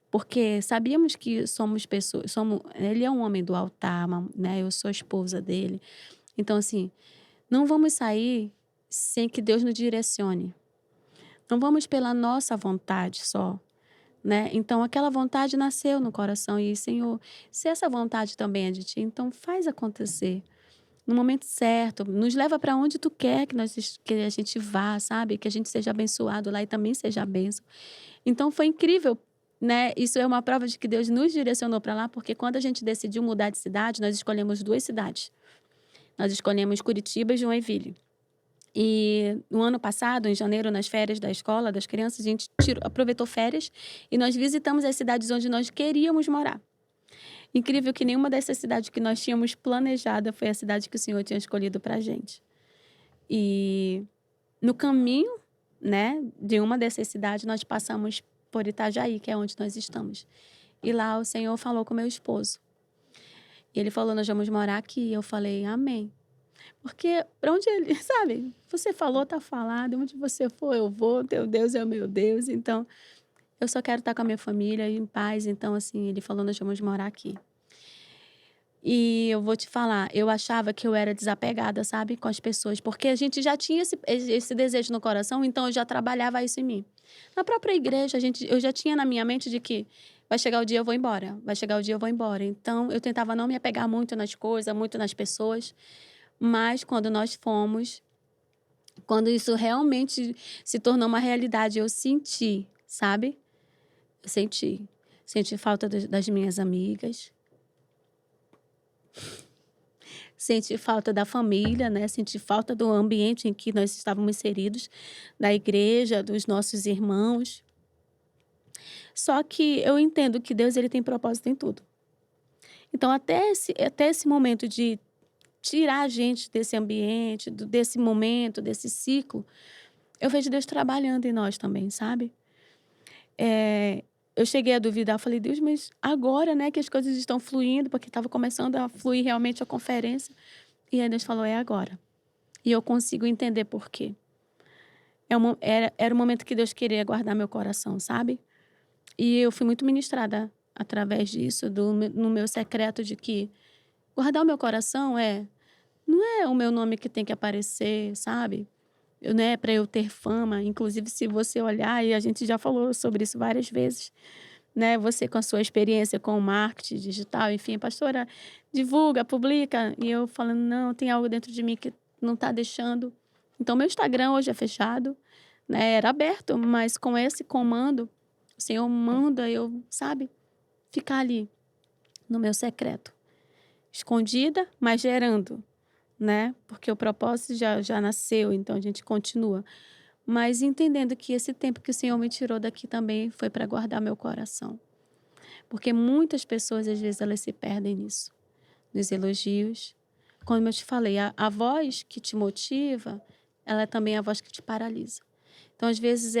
Speaker 2: porque sabíamos que somos pessoas, ele é um homem do altar, né, eu sou a esposa dele, então assim, não vamos sair sem que Deus nos direcione. Não vamos pela nossa vontade só, né? Então aquela vontade nasceu no coração e, Senhor, se essa vontade também é de ti, então faz acontecer no momento certo. Nos leva para onde tu quer que a gente vá, sabe? Que a gente seja abençoado lá e também seja bênção. Então foi incrível, né? Isso é uma prova de que Deus nos direcionou para lá, porque quando a gente decidiu mudar de cidade, nós escolhemos 2 cidades. Nós escolhemos Curitiba e Joinville. E no ano passado, em janeiro, nas férias da escola, das crianças, a gente aproveitou férias e nós visitamos as cidades onde nós queríamos morar. Incrível que nenhuma dessas cidades que nós tínhamos planejada foi a cidade que o Senhor tinha escolhido para a gente. E no caminho, né, de uma dessas cidades, nós passamos por Itajaí, que é onde nós estamos. E lá o Senhor falou com meu esposo. E ele falou, nós vamos morar aqui. Eu falei, amém. Porque para onde ele, sabe, você falou, tá falado, onde você for, eu vou, teu Deus é o meu Deus, então eu só quero estar com a minha família em paz. Então, assim, ele falou, nós vamos morar aqui. E eu vou te falar, eu achava que eu era desapegada, sabe, com as pessoas, porque a gente já tinha esse desejo no coração, então eu já trabalhava isso em mim. Na própria igreja, eu já tinha na minha mente de que vai chegar o dia eu vou embora, vai chegar o dia eu vou embora. Então eu tentava não me apegar muito nas coisas, muito nas pessoas, mas quando nós fomos, quando isso realmente se tornou uma realidade, eu senti, sabe? Eu senti. Senti falta das minhas amigas. Senti falta da família, né? Senti falta do ambiente em que nós estávamos inseridos, da igreja, dos nossos irmãos. Só que eu entendo que Deus ele tem propósito em tudo. Então, até esse momento de tirar a gente desse ambiente, desse momento, desse ciclo, eu vejo Deus trabalhando em nós também, sabe? Eu cheguei a duvidar, falei, Deus, mas agora, né, que as coisas estão fluindo, porque estava começando a fluir realmente a conferência. E aí Deus falou, é agora. E eu consigo entender por quê. Era o momento que Deus queria guardar meu coração, sabe? E eu fui muito ministrada através disso, no meu secreto de que guardar o meu coração não é o meu nome que tem que aparecer, sabe? Não é para eu ter fama. Inclusive, se você olhar, e a gente já falou sobre isso várias vezes, né? Você com a sua experiência com o marketing digital, enfim, pastora, divulga, publica. E eu falando, não, tem algo dentro de mim que não está deixando. Então, meu Instagram hoje é fechado, né? Era aberto, mas com esse comando, o Senhor manda eu, sabe, ficar ali no meu secreto, escondida, mas gerando, né? Porque o propósito já nasceu, então a gente continua. Mas entendendo que esse tempo que o Senhor me tirou daqui também foi para guardar meu coração. Porque muitas pessoas, às vezes, elas se perdem nisso, nos elogios. Como eu te falei, a voz que te motiva, ela é também a voz que te paralisa. Então, às vezes,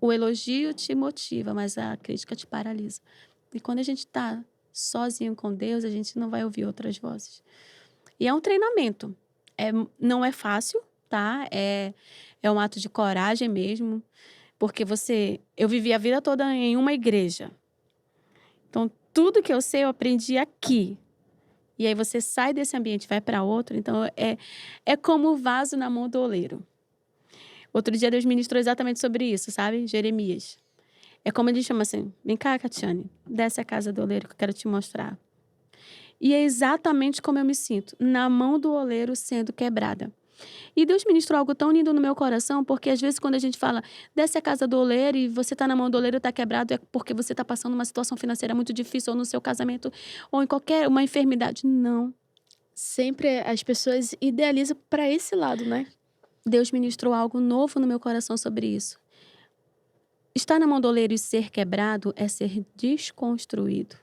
Speaker 2: o elogio te motiva, mas a crítica te paralisa. E quando a gente está sozinho com Deus, a gente não vai ouvir outras vozes. E é um treinamento. Não é fácil, tá? É um ato de coragem mesmo, porque eu vivi a vida toda em uma igreja. Então, tudo que eu sei, eu aprendi aqui. E aí você sai desse ambiente e vai para outro. Então, é como o vaso na mão do oleiro. Outro dia, Deus ministrou exatamente sobre isso, sabe? Jeremias. É como ele chama assim, vem cá, Catiane, desce a casa do oleiro que eu quero te mostrar. E é exatamente como eu me sinto, na mão do oleiro sendo quebrada. E Deus ministrou algo tão lindo no meu coração, porque às vezes quando a gente fala, desce a casa do oleiro e você está na mão do oleiro e está quebrado, é porque você está passando uma situação financeira muito difícil, ou no seu casamento, ou em qualquer uma enfermidade. Não.
Speaker 1: Sempre as pessoas idealizam para esse lado, né?
Speaker 2: Deus ministrou algo novo no meu coração sobre isso. Estar na mão do oleiro e ser quebrado é ser desconstruído.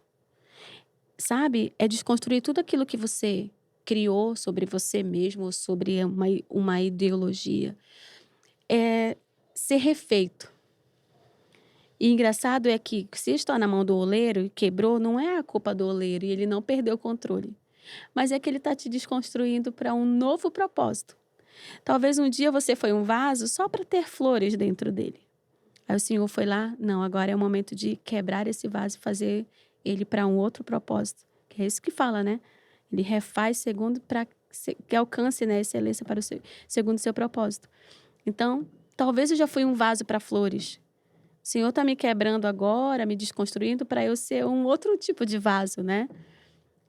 Speaker 2: Sabe? É desconstruir tudo aquilo que você criou sobre você mesmo, ou sobre uma ideologia. É ser refeito. E engraçado é que, se está na mão do oleiro e quebrou, não é a culpa do oleiro e ele não perdeu o controle. Mas é que ele está te desconstruindo para um novo propósito. Talvez um dia você foi um vaso só para ter flores dentro dele. Aí o Senhor foi lá, não, agora é o momento de quebrar esse vaso e fazer ele para um outro propósito. Que é isso que fala, né? Ele refaz segundo para que alcance, né, excelência para segundo o seu propósito. Então, talvez eu já fui um vaso para flores. O Senhor está me quebrando agora, me desconstruindo para eu ser um outro tipo de vaso, né?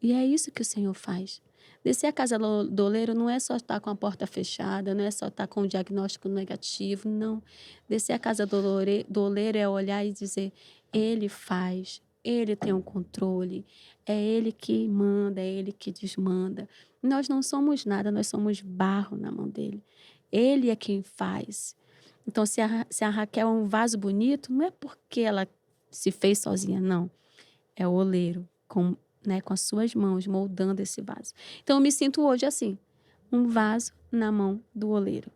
Speaker 2: E é isso que o Senhor faz. Descer a casa do oleiro não é só estar com a porta fechada, não é só estar com o diagnóstico negativo, não. Descer a casa do oleiro é olhar e dizer, ele faz, ele tem um controle, é ele que manda, é ele que desmanda. Nós não somos nada, nós somos barro na mão dele. Ele é quem faz. Então, se a Raquel é um vaso bonito, não é porque ela se fez sozinha, não. É o oleiro, com as suas mãos, moldando esse vaso. Então, eu me sinto hoje assim, um vaso na mão do oleiro.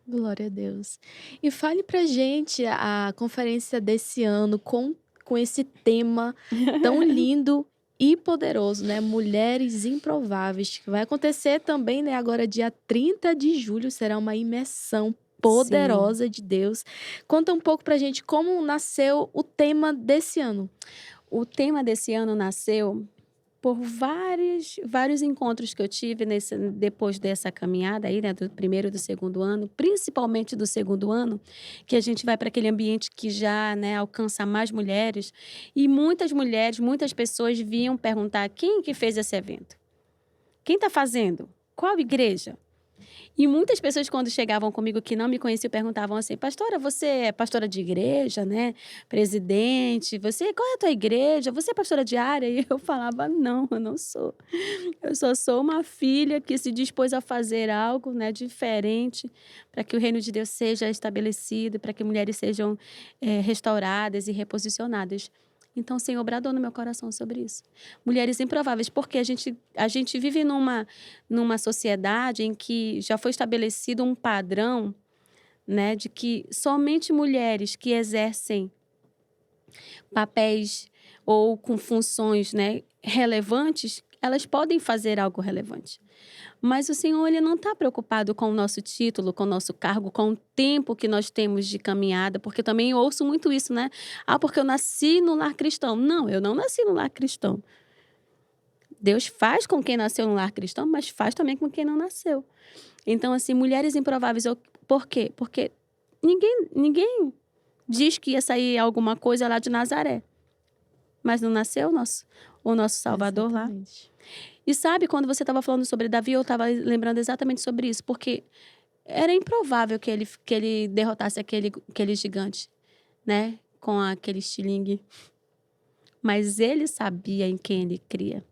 Speaker 1: Glória a Deus. E fale pra gente a conferência desse ano com esse tema tão lindo e poderoso, né? Mulheres Improváveis, que vai acontecer também, né? Agora, dia 30 de julho, será uma imersão
Speaker 2: Sim.
Speaker 1: poderosa de Deus. Conta um pouco pra gente como nasceu o tema desse ano.
Speaker 2: O tema desse ano nasceu por vários encontros que eu tive depois dessa caminhada aí, né, do primeiro e do segundo ano, principalmente do segundo ano, que a gente vai para aquele ambiente que já, né, alcança mais mulheres, e muitas mulheres, muitas pessoas vinham perguntar quem que fez esse evento? Quem está fazendo? Qual igreja? E muitas pessoas, quando chegavam comigo que não me conheciam, perguntavam assim: pastora, você é pastora de igreja, né? Presidente, qual é a tua igreja? Você é pastora de área? E eu falava: não, eu não sou. Eu só sou uma filha que se dispôs a fazer algo, né, diferente para que o reino de Deus seja estabelecido, para que mulheres sejam restauradas e reposicionadas. Então, o Senhor bradou no meu coração sobre isso. Mulheres improváveis, porque a gente vive numa sociedade em que já foi estabelecido um padrão, né, de que somente mulheres que exercem papéis ou com funções, né, relevantes, elas podem fazer algo relevante. Mas o Senhor, ele não está preocupado com o nosso título, com o nosso cargo, com o tempo que nós temos de caminhada, porque também ouço muito isso, né? Ah, porque eu nasci no lar cristão. Não, eu não nasci no lar cristão. Deus faz com quem nasceu no lar cristão, mas faz também com quem não nasceu. Então, assim, mulheres improváveis, por quê? Porque ninguém diz que ia sair alguma coisa lá de Nazaré. Mas não nasceu o nosso Salvador lá?
Speaker 1: Exatamente.
Speaker 2: E sabe, quando você estava falando sobre Davi, eu estava lembrando exatamente sobre isso, porque era improvável que ele derrotasse aquele gigante, né? Com aquele estilingue. Mas ele sabia em quem ele cria.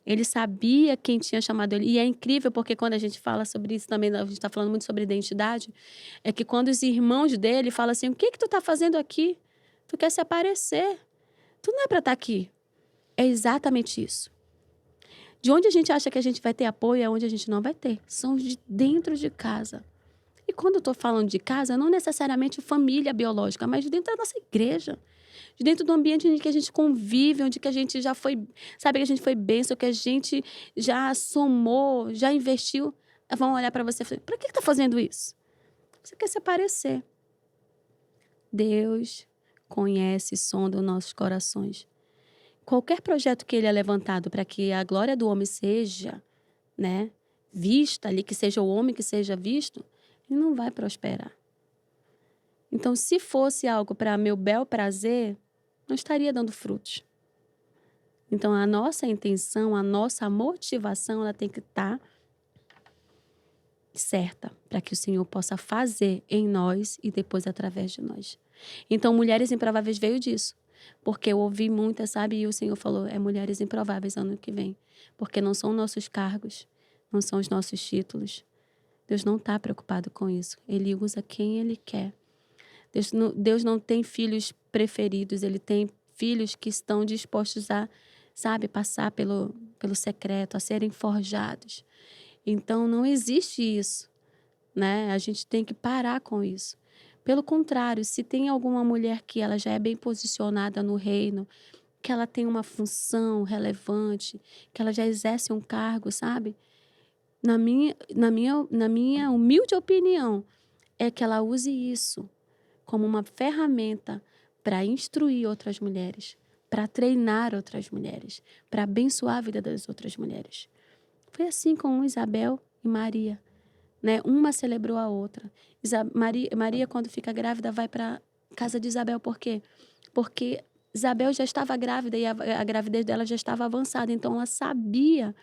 Speaker 2: Ele sabia quem tinha chamado ele. E é incrível porque quando a gente fala sobre isso também, a gente está falando muito sobre identidade, é que quando os irmãos dele falam assim, o que tu está fazendo aqui? Tu quer se aparecer. Tu não é para estar aqui. É exatamente isso. De onde a gente acha que a gente vai ter apoio é onde a gente não vai ter. São de dentro de casa. E quando eu estou falando de casa, não necessariamente família biológica, mas de dentro da nossa igreja. De dentro do ambiente onde que a gente convive, onde que a gente já foi, sabe, que a gente foi bênção, que a gente já somou, já investiu. Vão olhar para você e falar, para que está fazendo isso? Você quer se aparecer. Deus conhece e sonda os nossos corações. Qualquer projeto que ele é levantado para que a glória do homem seja, né, vista ali, que seja o homem que seja visto, ele não vai prosperar. Então, se fosse algo para meu bel prazer, não estaria dando frutos. Então, a nossa intenção, a nossa motivação, ela tem que estar certa para que o Senhor possa fazer em nós e depois através de nós. Então, Mulheres Improváveis veio disso. Porque eu ouvi muitas, sabe? E o Senhor falou, é Mulheres Improváveis ano que vem. Porque não são nossos cargos, não são os nossos títulos. Deus não está preocupado com isso. Ele usa quem Ele quer. Deus não tem filhos preferidos, Ele tem filhos que estão dispostos a, sabe, passar pelo secreto, a serem forjados. Então, não existe isso, né? A gente tem que parar com isso. Pelo contrário, se tem alguma mulher que ela já é bem posicionada no reino, que ela tem uma função relevante, que ela já exerce um cargo, sabe? Na minha humilde opinião, é que ela use isso como uma ferramenta para instruir outras mulheres, para treinar outras mulheres, para abençoar a vida das outras mulheres. Foi assim com Isabel e Maria, né? Uma celebrou a outra. Maria, quando fica grávida, vai para casa de Isabel. Por quê? Porque Isabel já estava grávida e a gravidez dela já estava avançada. Então, ela sabia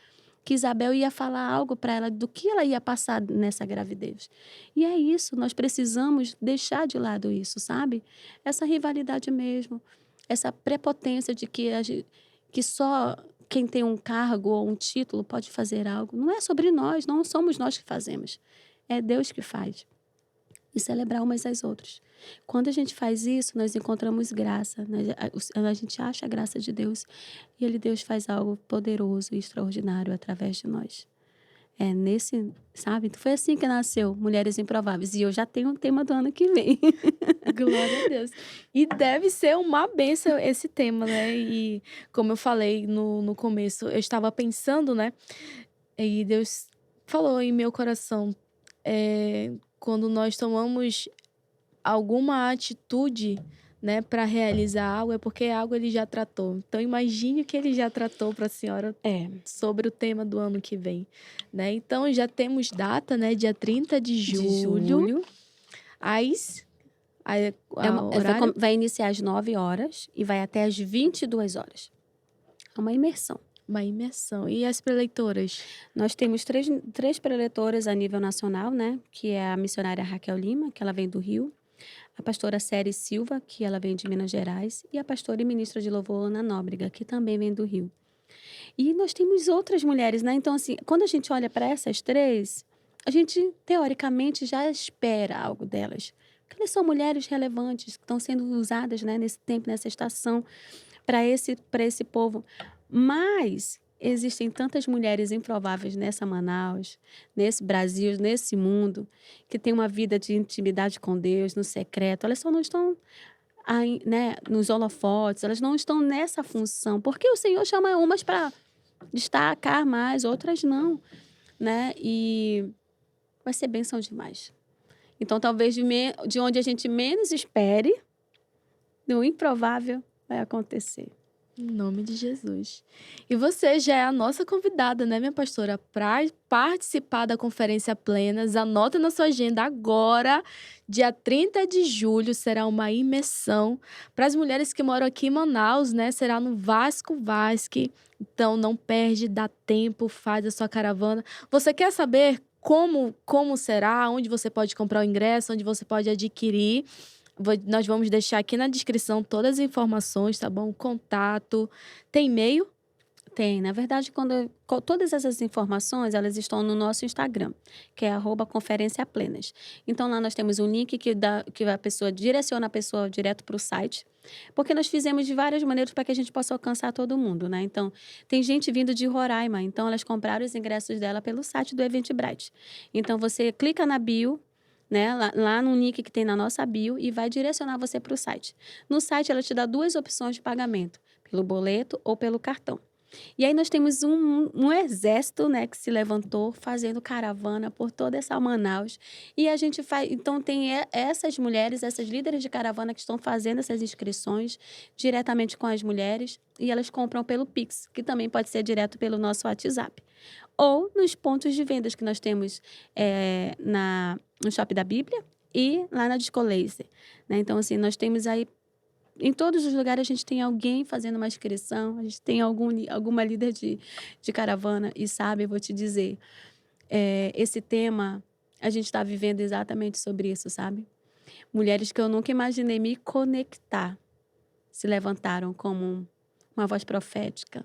Speaker 2: que Isabel ia falar algo para ela do que ela ia passar nessa gravidez. E é isso, nós precisamos deixar de lado isso, sabe? Essa rivalidade mesmo, essa prepotência de que só quem tem um cargo ou um título pode fazer algo. Não é sobre nós, não somos nós que fazemos. É Deus que faz. E celebrar umas às outras. Quando a gente faz isso, nós encontramos graça. A gente acha a graça de Deus. E Deus faz algo poderoso e extraordinário através de nós. É nesse, sabe? Então, foi assim que nasceu Mulheres Improváveis. E eu já tenho um tema do ano que vem.
Speaker 1: Glória a Deus. E deve ser uma bênção esse tema, né? E como eu falei no começo, eu estava pensando, né? E Deus falou em meu coração, quando nós tomamos alguma atitude, né, para realizar algo, é porque algo ele já tratou. Então, imagine o que ele já tratou para a senhora
Speaker 2: É,
Speaker 1: sobre o tema do ano que vem, né? Então, já temos data, né, dia 30 de
Speaker 2: de
Speaker 1: julho,
Speaker 2: julho.
Speaker 1: horário,
Speaker 2: Vai iniciar às 9 horas e vai até às 22 horas. É uma imersão.
Speaker 1: uma imersão. E as preleitoras?
Speaker 2: Nós temos três preletoras a nível nacional, né? Que é a missionária Raquel Lima, que ela vem do Rio. A pastora Série Silva, que ela vem de Minas Gerais. E a pastora e ministra de louvor Ana Nóbrega, que também vem do Rio. E nós temos outras mulheres, né? Então, assim, quando a gente olha para essas três, a gente, teoricamente, já espera algo delas. Porque elas são mulheres relevantes, que estão sendo usadas, né, nesse tempo, nessa estação, para esse povo. Mas existem tantas mulheres improváveis nessa Manaus, nesse Brasil, nesse mundo, que têm uma vida de intimidade com Deus, no secreto. Elas só não estão aí, né, nos holofotes, elas não estão nessa função. Porque o Senhor chama umas para destacar mais, outras não, né? E vai ser bênção demais. Então, talvez de onde a gente menos espere, do improvável vai acontecer.
Speaker 1: Em nome de Jesus. E você já é a nossa convidada, né, minha pastora, para participar da Conferência Plenas. Anota na sua agenda agora, dia 30 de julho, será uma imersão. Para as mulheres que moram aqui em Manaus, né, será no Vasco Vasque. Então, não perde, dá tempo, faz a sua caravana. Você quer saber como será, onde você pode comprar o ingresso, onde você pode adquirir? Nós vamos deixar aqui na descrição todas as informações, tá bom? Contato. Tem e-mail?
Speaker 2: Tem, na verdade, todas essas informações, elas estão no nosso Instagram, que é @conferenciaplenas. Então, lá nós temos um link que a pessoa direciona a pessoa direto para o site, porque nós fizemos de várias maneiras para que a gente possa alcançar todo mundo, né? Então, tem gente vindo de Roraima, então elas compraram os ingressos dela pelo site do Eventbrite. Então, você clica na bio, né, lá no link que tem na nossa bio e vai direcionar você para o site. No site, ela te dá duas opções de pagamento, pelo boleto ou pelo cartão. E aí nós temos um exército, né, que se levantou fazendo caravana por toda essa Manaus. E a gente faz. Então, tem essas mulheres, essas líderes de caravana que estão fazendo essas inscrições diretamente com as mulheres. E elas compram pelo Pix, que também pode ser direto pelo nosso WhatsApp. Ou nos pontos de vendas que nós temos no Shopping da Bíblia e lá na Disco Laser, né? Então, assim, nós temos aí em todos os lugares a gente tem alguém fazendo uma inscrição, a gente tem alguma líder de caravana. E sabe, eu vou te dizer, esse tema, a gente está vivendo exatamente sobre isso, sabe? Mulheres que eu nunca imaginei me conectar se levantaram como uma voz profética,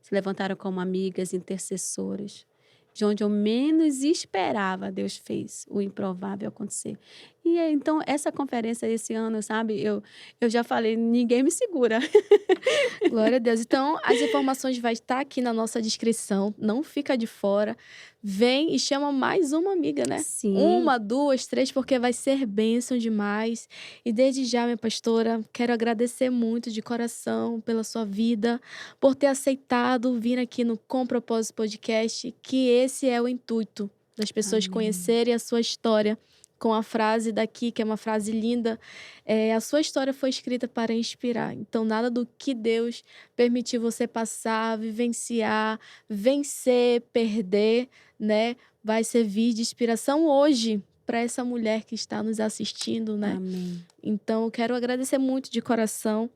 Speaker 2: se levantaram como amigas, intercessoras. De onde eu menos esperava, Deus fez o improvável acontecer. E então, essa conferência esse ano, sabe, eu já falei, ninguém me segura.
Speaker 1: Glória a Deus. Então, as informações vai estar aqui na nossa descrição. Não fica de fora. Vem e chama mais uma amiga, né?
Speaker 2: Sim,
Speaker 1: Uma, duas, três, porque vai ser bênção demais. E desde já, minha pastora, quero agradecer muito de coração pela sua vida, por ter aceitado vir aqui no Com Propósito Podcast, que esse é o intuito das pessoas
Speaker 2: amém.
Speaker 1: conhecerem a sua história. Com a frase daqui, que é uma frase linda, a sua história foi escrita para inspirar. Então, nada do que Deus permitiu você passar, vivenciar, vencer, perder, né, vai servir de inspiração hoje para essa mulher que está nos assistindo, né?
Speaker 2: Amém.
Speaker 1: Então, eu quero agradecer muito de coração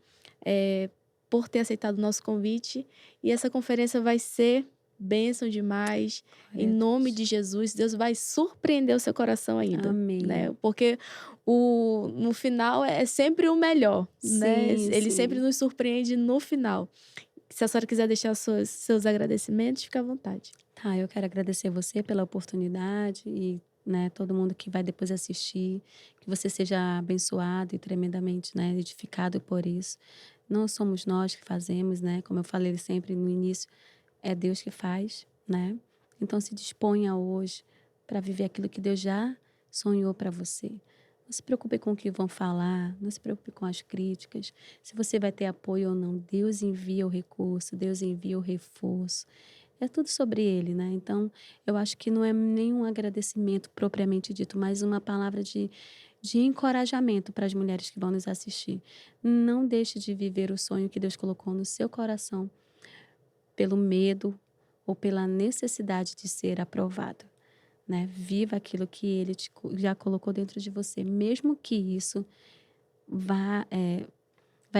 Speaker 1: por ter aceitado o nosso convite. E essa conferência vai ser bênção demais. Em
Speaker 2: Glória a
Speaker 1: nome
Speaker 2: Deus.
Speaker 1: de Jesus, Deus vai surpreender o seu coração ainda,
Speaker 2: Amém.
Speaker 1: né? Porque no final é sempre o melhor, né?
Speaker 2: Sim,
Speaker 1: Ele sempre
Speaker 2: sim.
Speaker 1: nos surpreende no final. Se a senhora quiser deixar seus agradecimentos, fica à vontade.
Speaker 2: Tá, eu quero agradecer você pela oportunidade e, né, todo mundo que vai depois assistir, que você seja abençoado e tremendamente, né, edificado por isso. Não somos nós que fazemos, né, como eu falei sempre no início, é Deus que faz, né? Então se disponha hoje para viver aquilo que Deus já sonhou para você. Não se preocupe com o que vão falar, não se preocupe com as críticas, se você vai ter apoio ou não. Deus envia o recurso, Deus envia o reforço. É tudo sobre ele, né? Então, eu acho que não é nenhum agradecimento propriamente dito, mas uma palavra de encorajamento para as mulheres que vão nos assistir. Não deixe de viver o sonho que Deus colocou no seu coração pelo medo ou pela necessidade de ser aprovado, né? Viva aquilo que ele já colocou dentro de você, mesmo que isso vai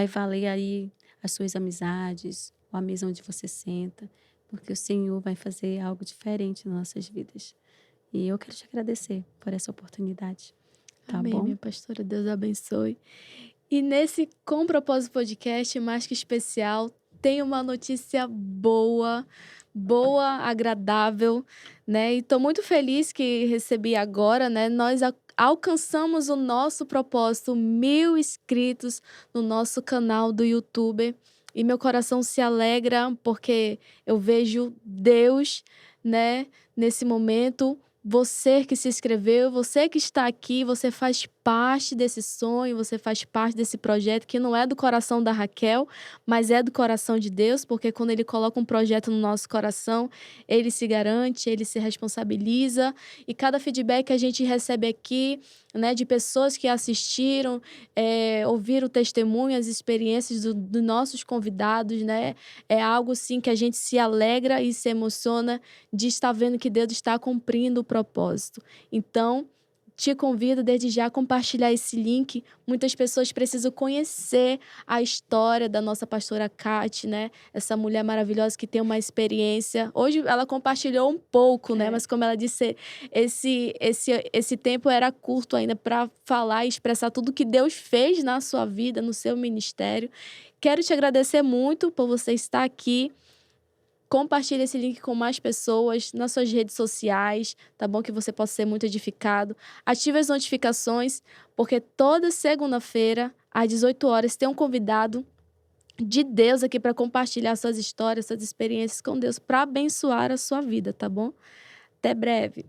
Speaker 2: valer aí as suas amizades, ou a mesa onde você senta, porque o Senhor vai fazer algo diferente nas nossas vidas. E eu quero te agradecer por essa oportunidade, tá
Speaker 1: Amém,
Speaker 2: bom?
Speaker 1: minha pastora. Deus abençoe. E nesse Com Propósito Podcast, mais que especial, tem uma notícia boa, agradável, né? E tô muito feliz que recebi agora, né? Nós alcançamos o nosso propósito, 1.000 inscritos no nosso canal do YouTube. E meu coração se alegra porque eu vejo Deus, né, nesse momento. Você que se inscreveu, você que está aqui, você faz parte desse sonho, você faz parte desse projeto que não é do coração da Raquel, mas é do coração de Deus, porque quando Ele coloca um projeto no nosso coração, Ele se garante, Ele se responsabiliza. E cada feedback que a gente recebe aqui, né, de pessoas que assistiram, ouviram o testemunho, as experiências dos nossos convidados, né, é algo assim que a gente se alegra e se emociona de estar vendo que Deus está cumprindo o propósito. Então, te convido desde já a compartilhar esse link. Muitas pessoas precisam conhecer a história da nossa pastora Kate, né? Essa mulher maravilhosa que tem uma experiência. Hoje ela compartilhou um pouco, né?
Speaker 2: É.
Speaker 1: Mas como ela disse, esse tempo era curto ainda para falar e expressar tudo que Deus fez na sua vida, no seu ministério. Quero te agradecer muito por você estar aqui. Compartilhe esse link com mais pessoas nas suas redes sociais, tá bom? Que você possa ser muito edificado. Ative as notificações, porque toda segunda-feira, às 18 horas, tem um convidado de Deus aqui para compartilhar suas histórias, suas experiências com Deus, para abençoar a sua vida, tá bom? Até breve.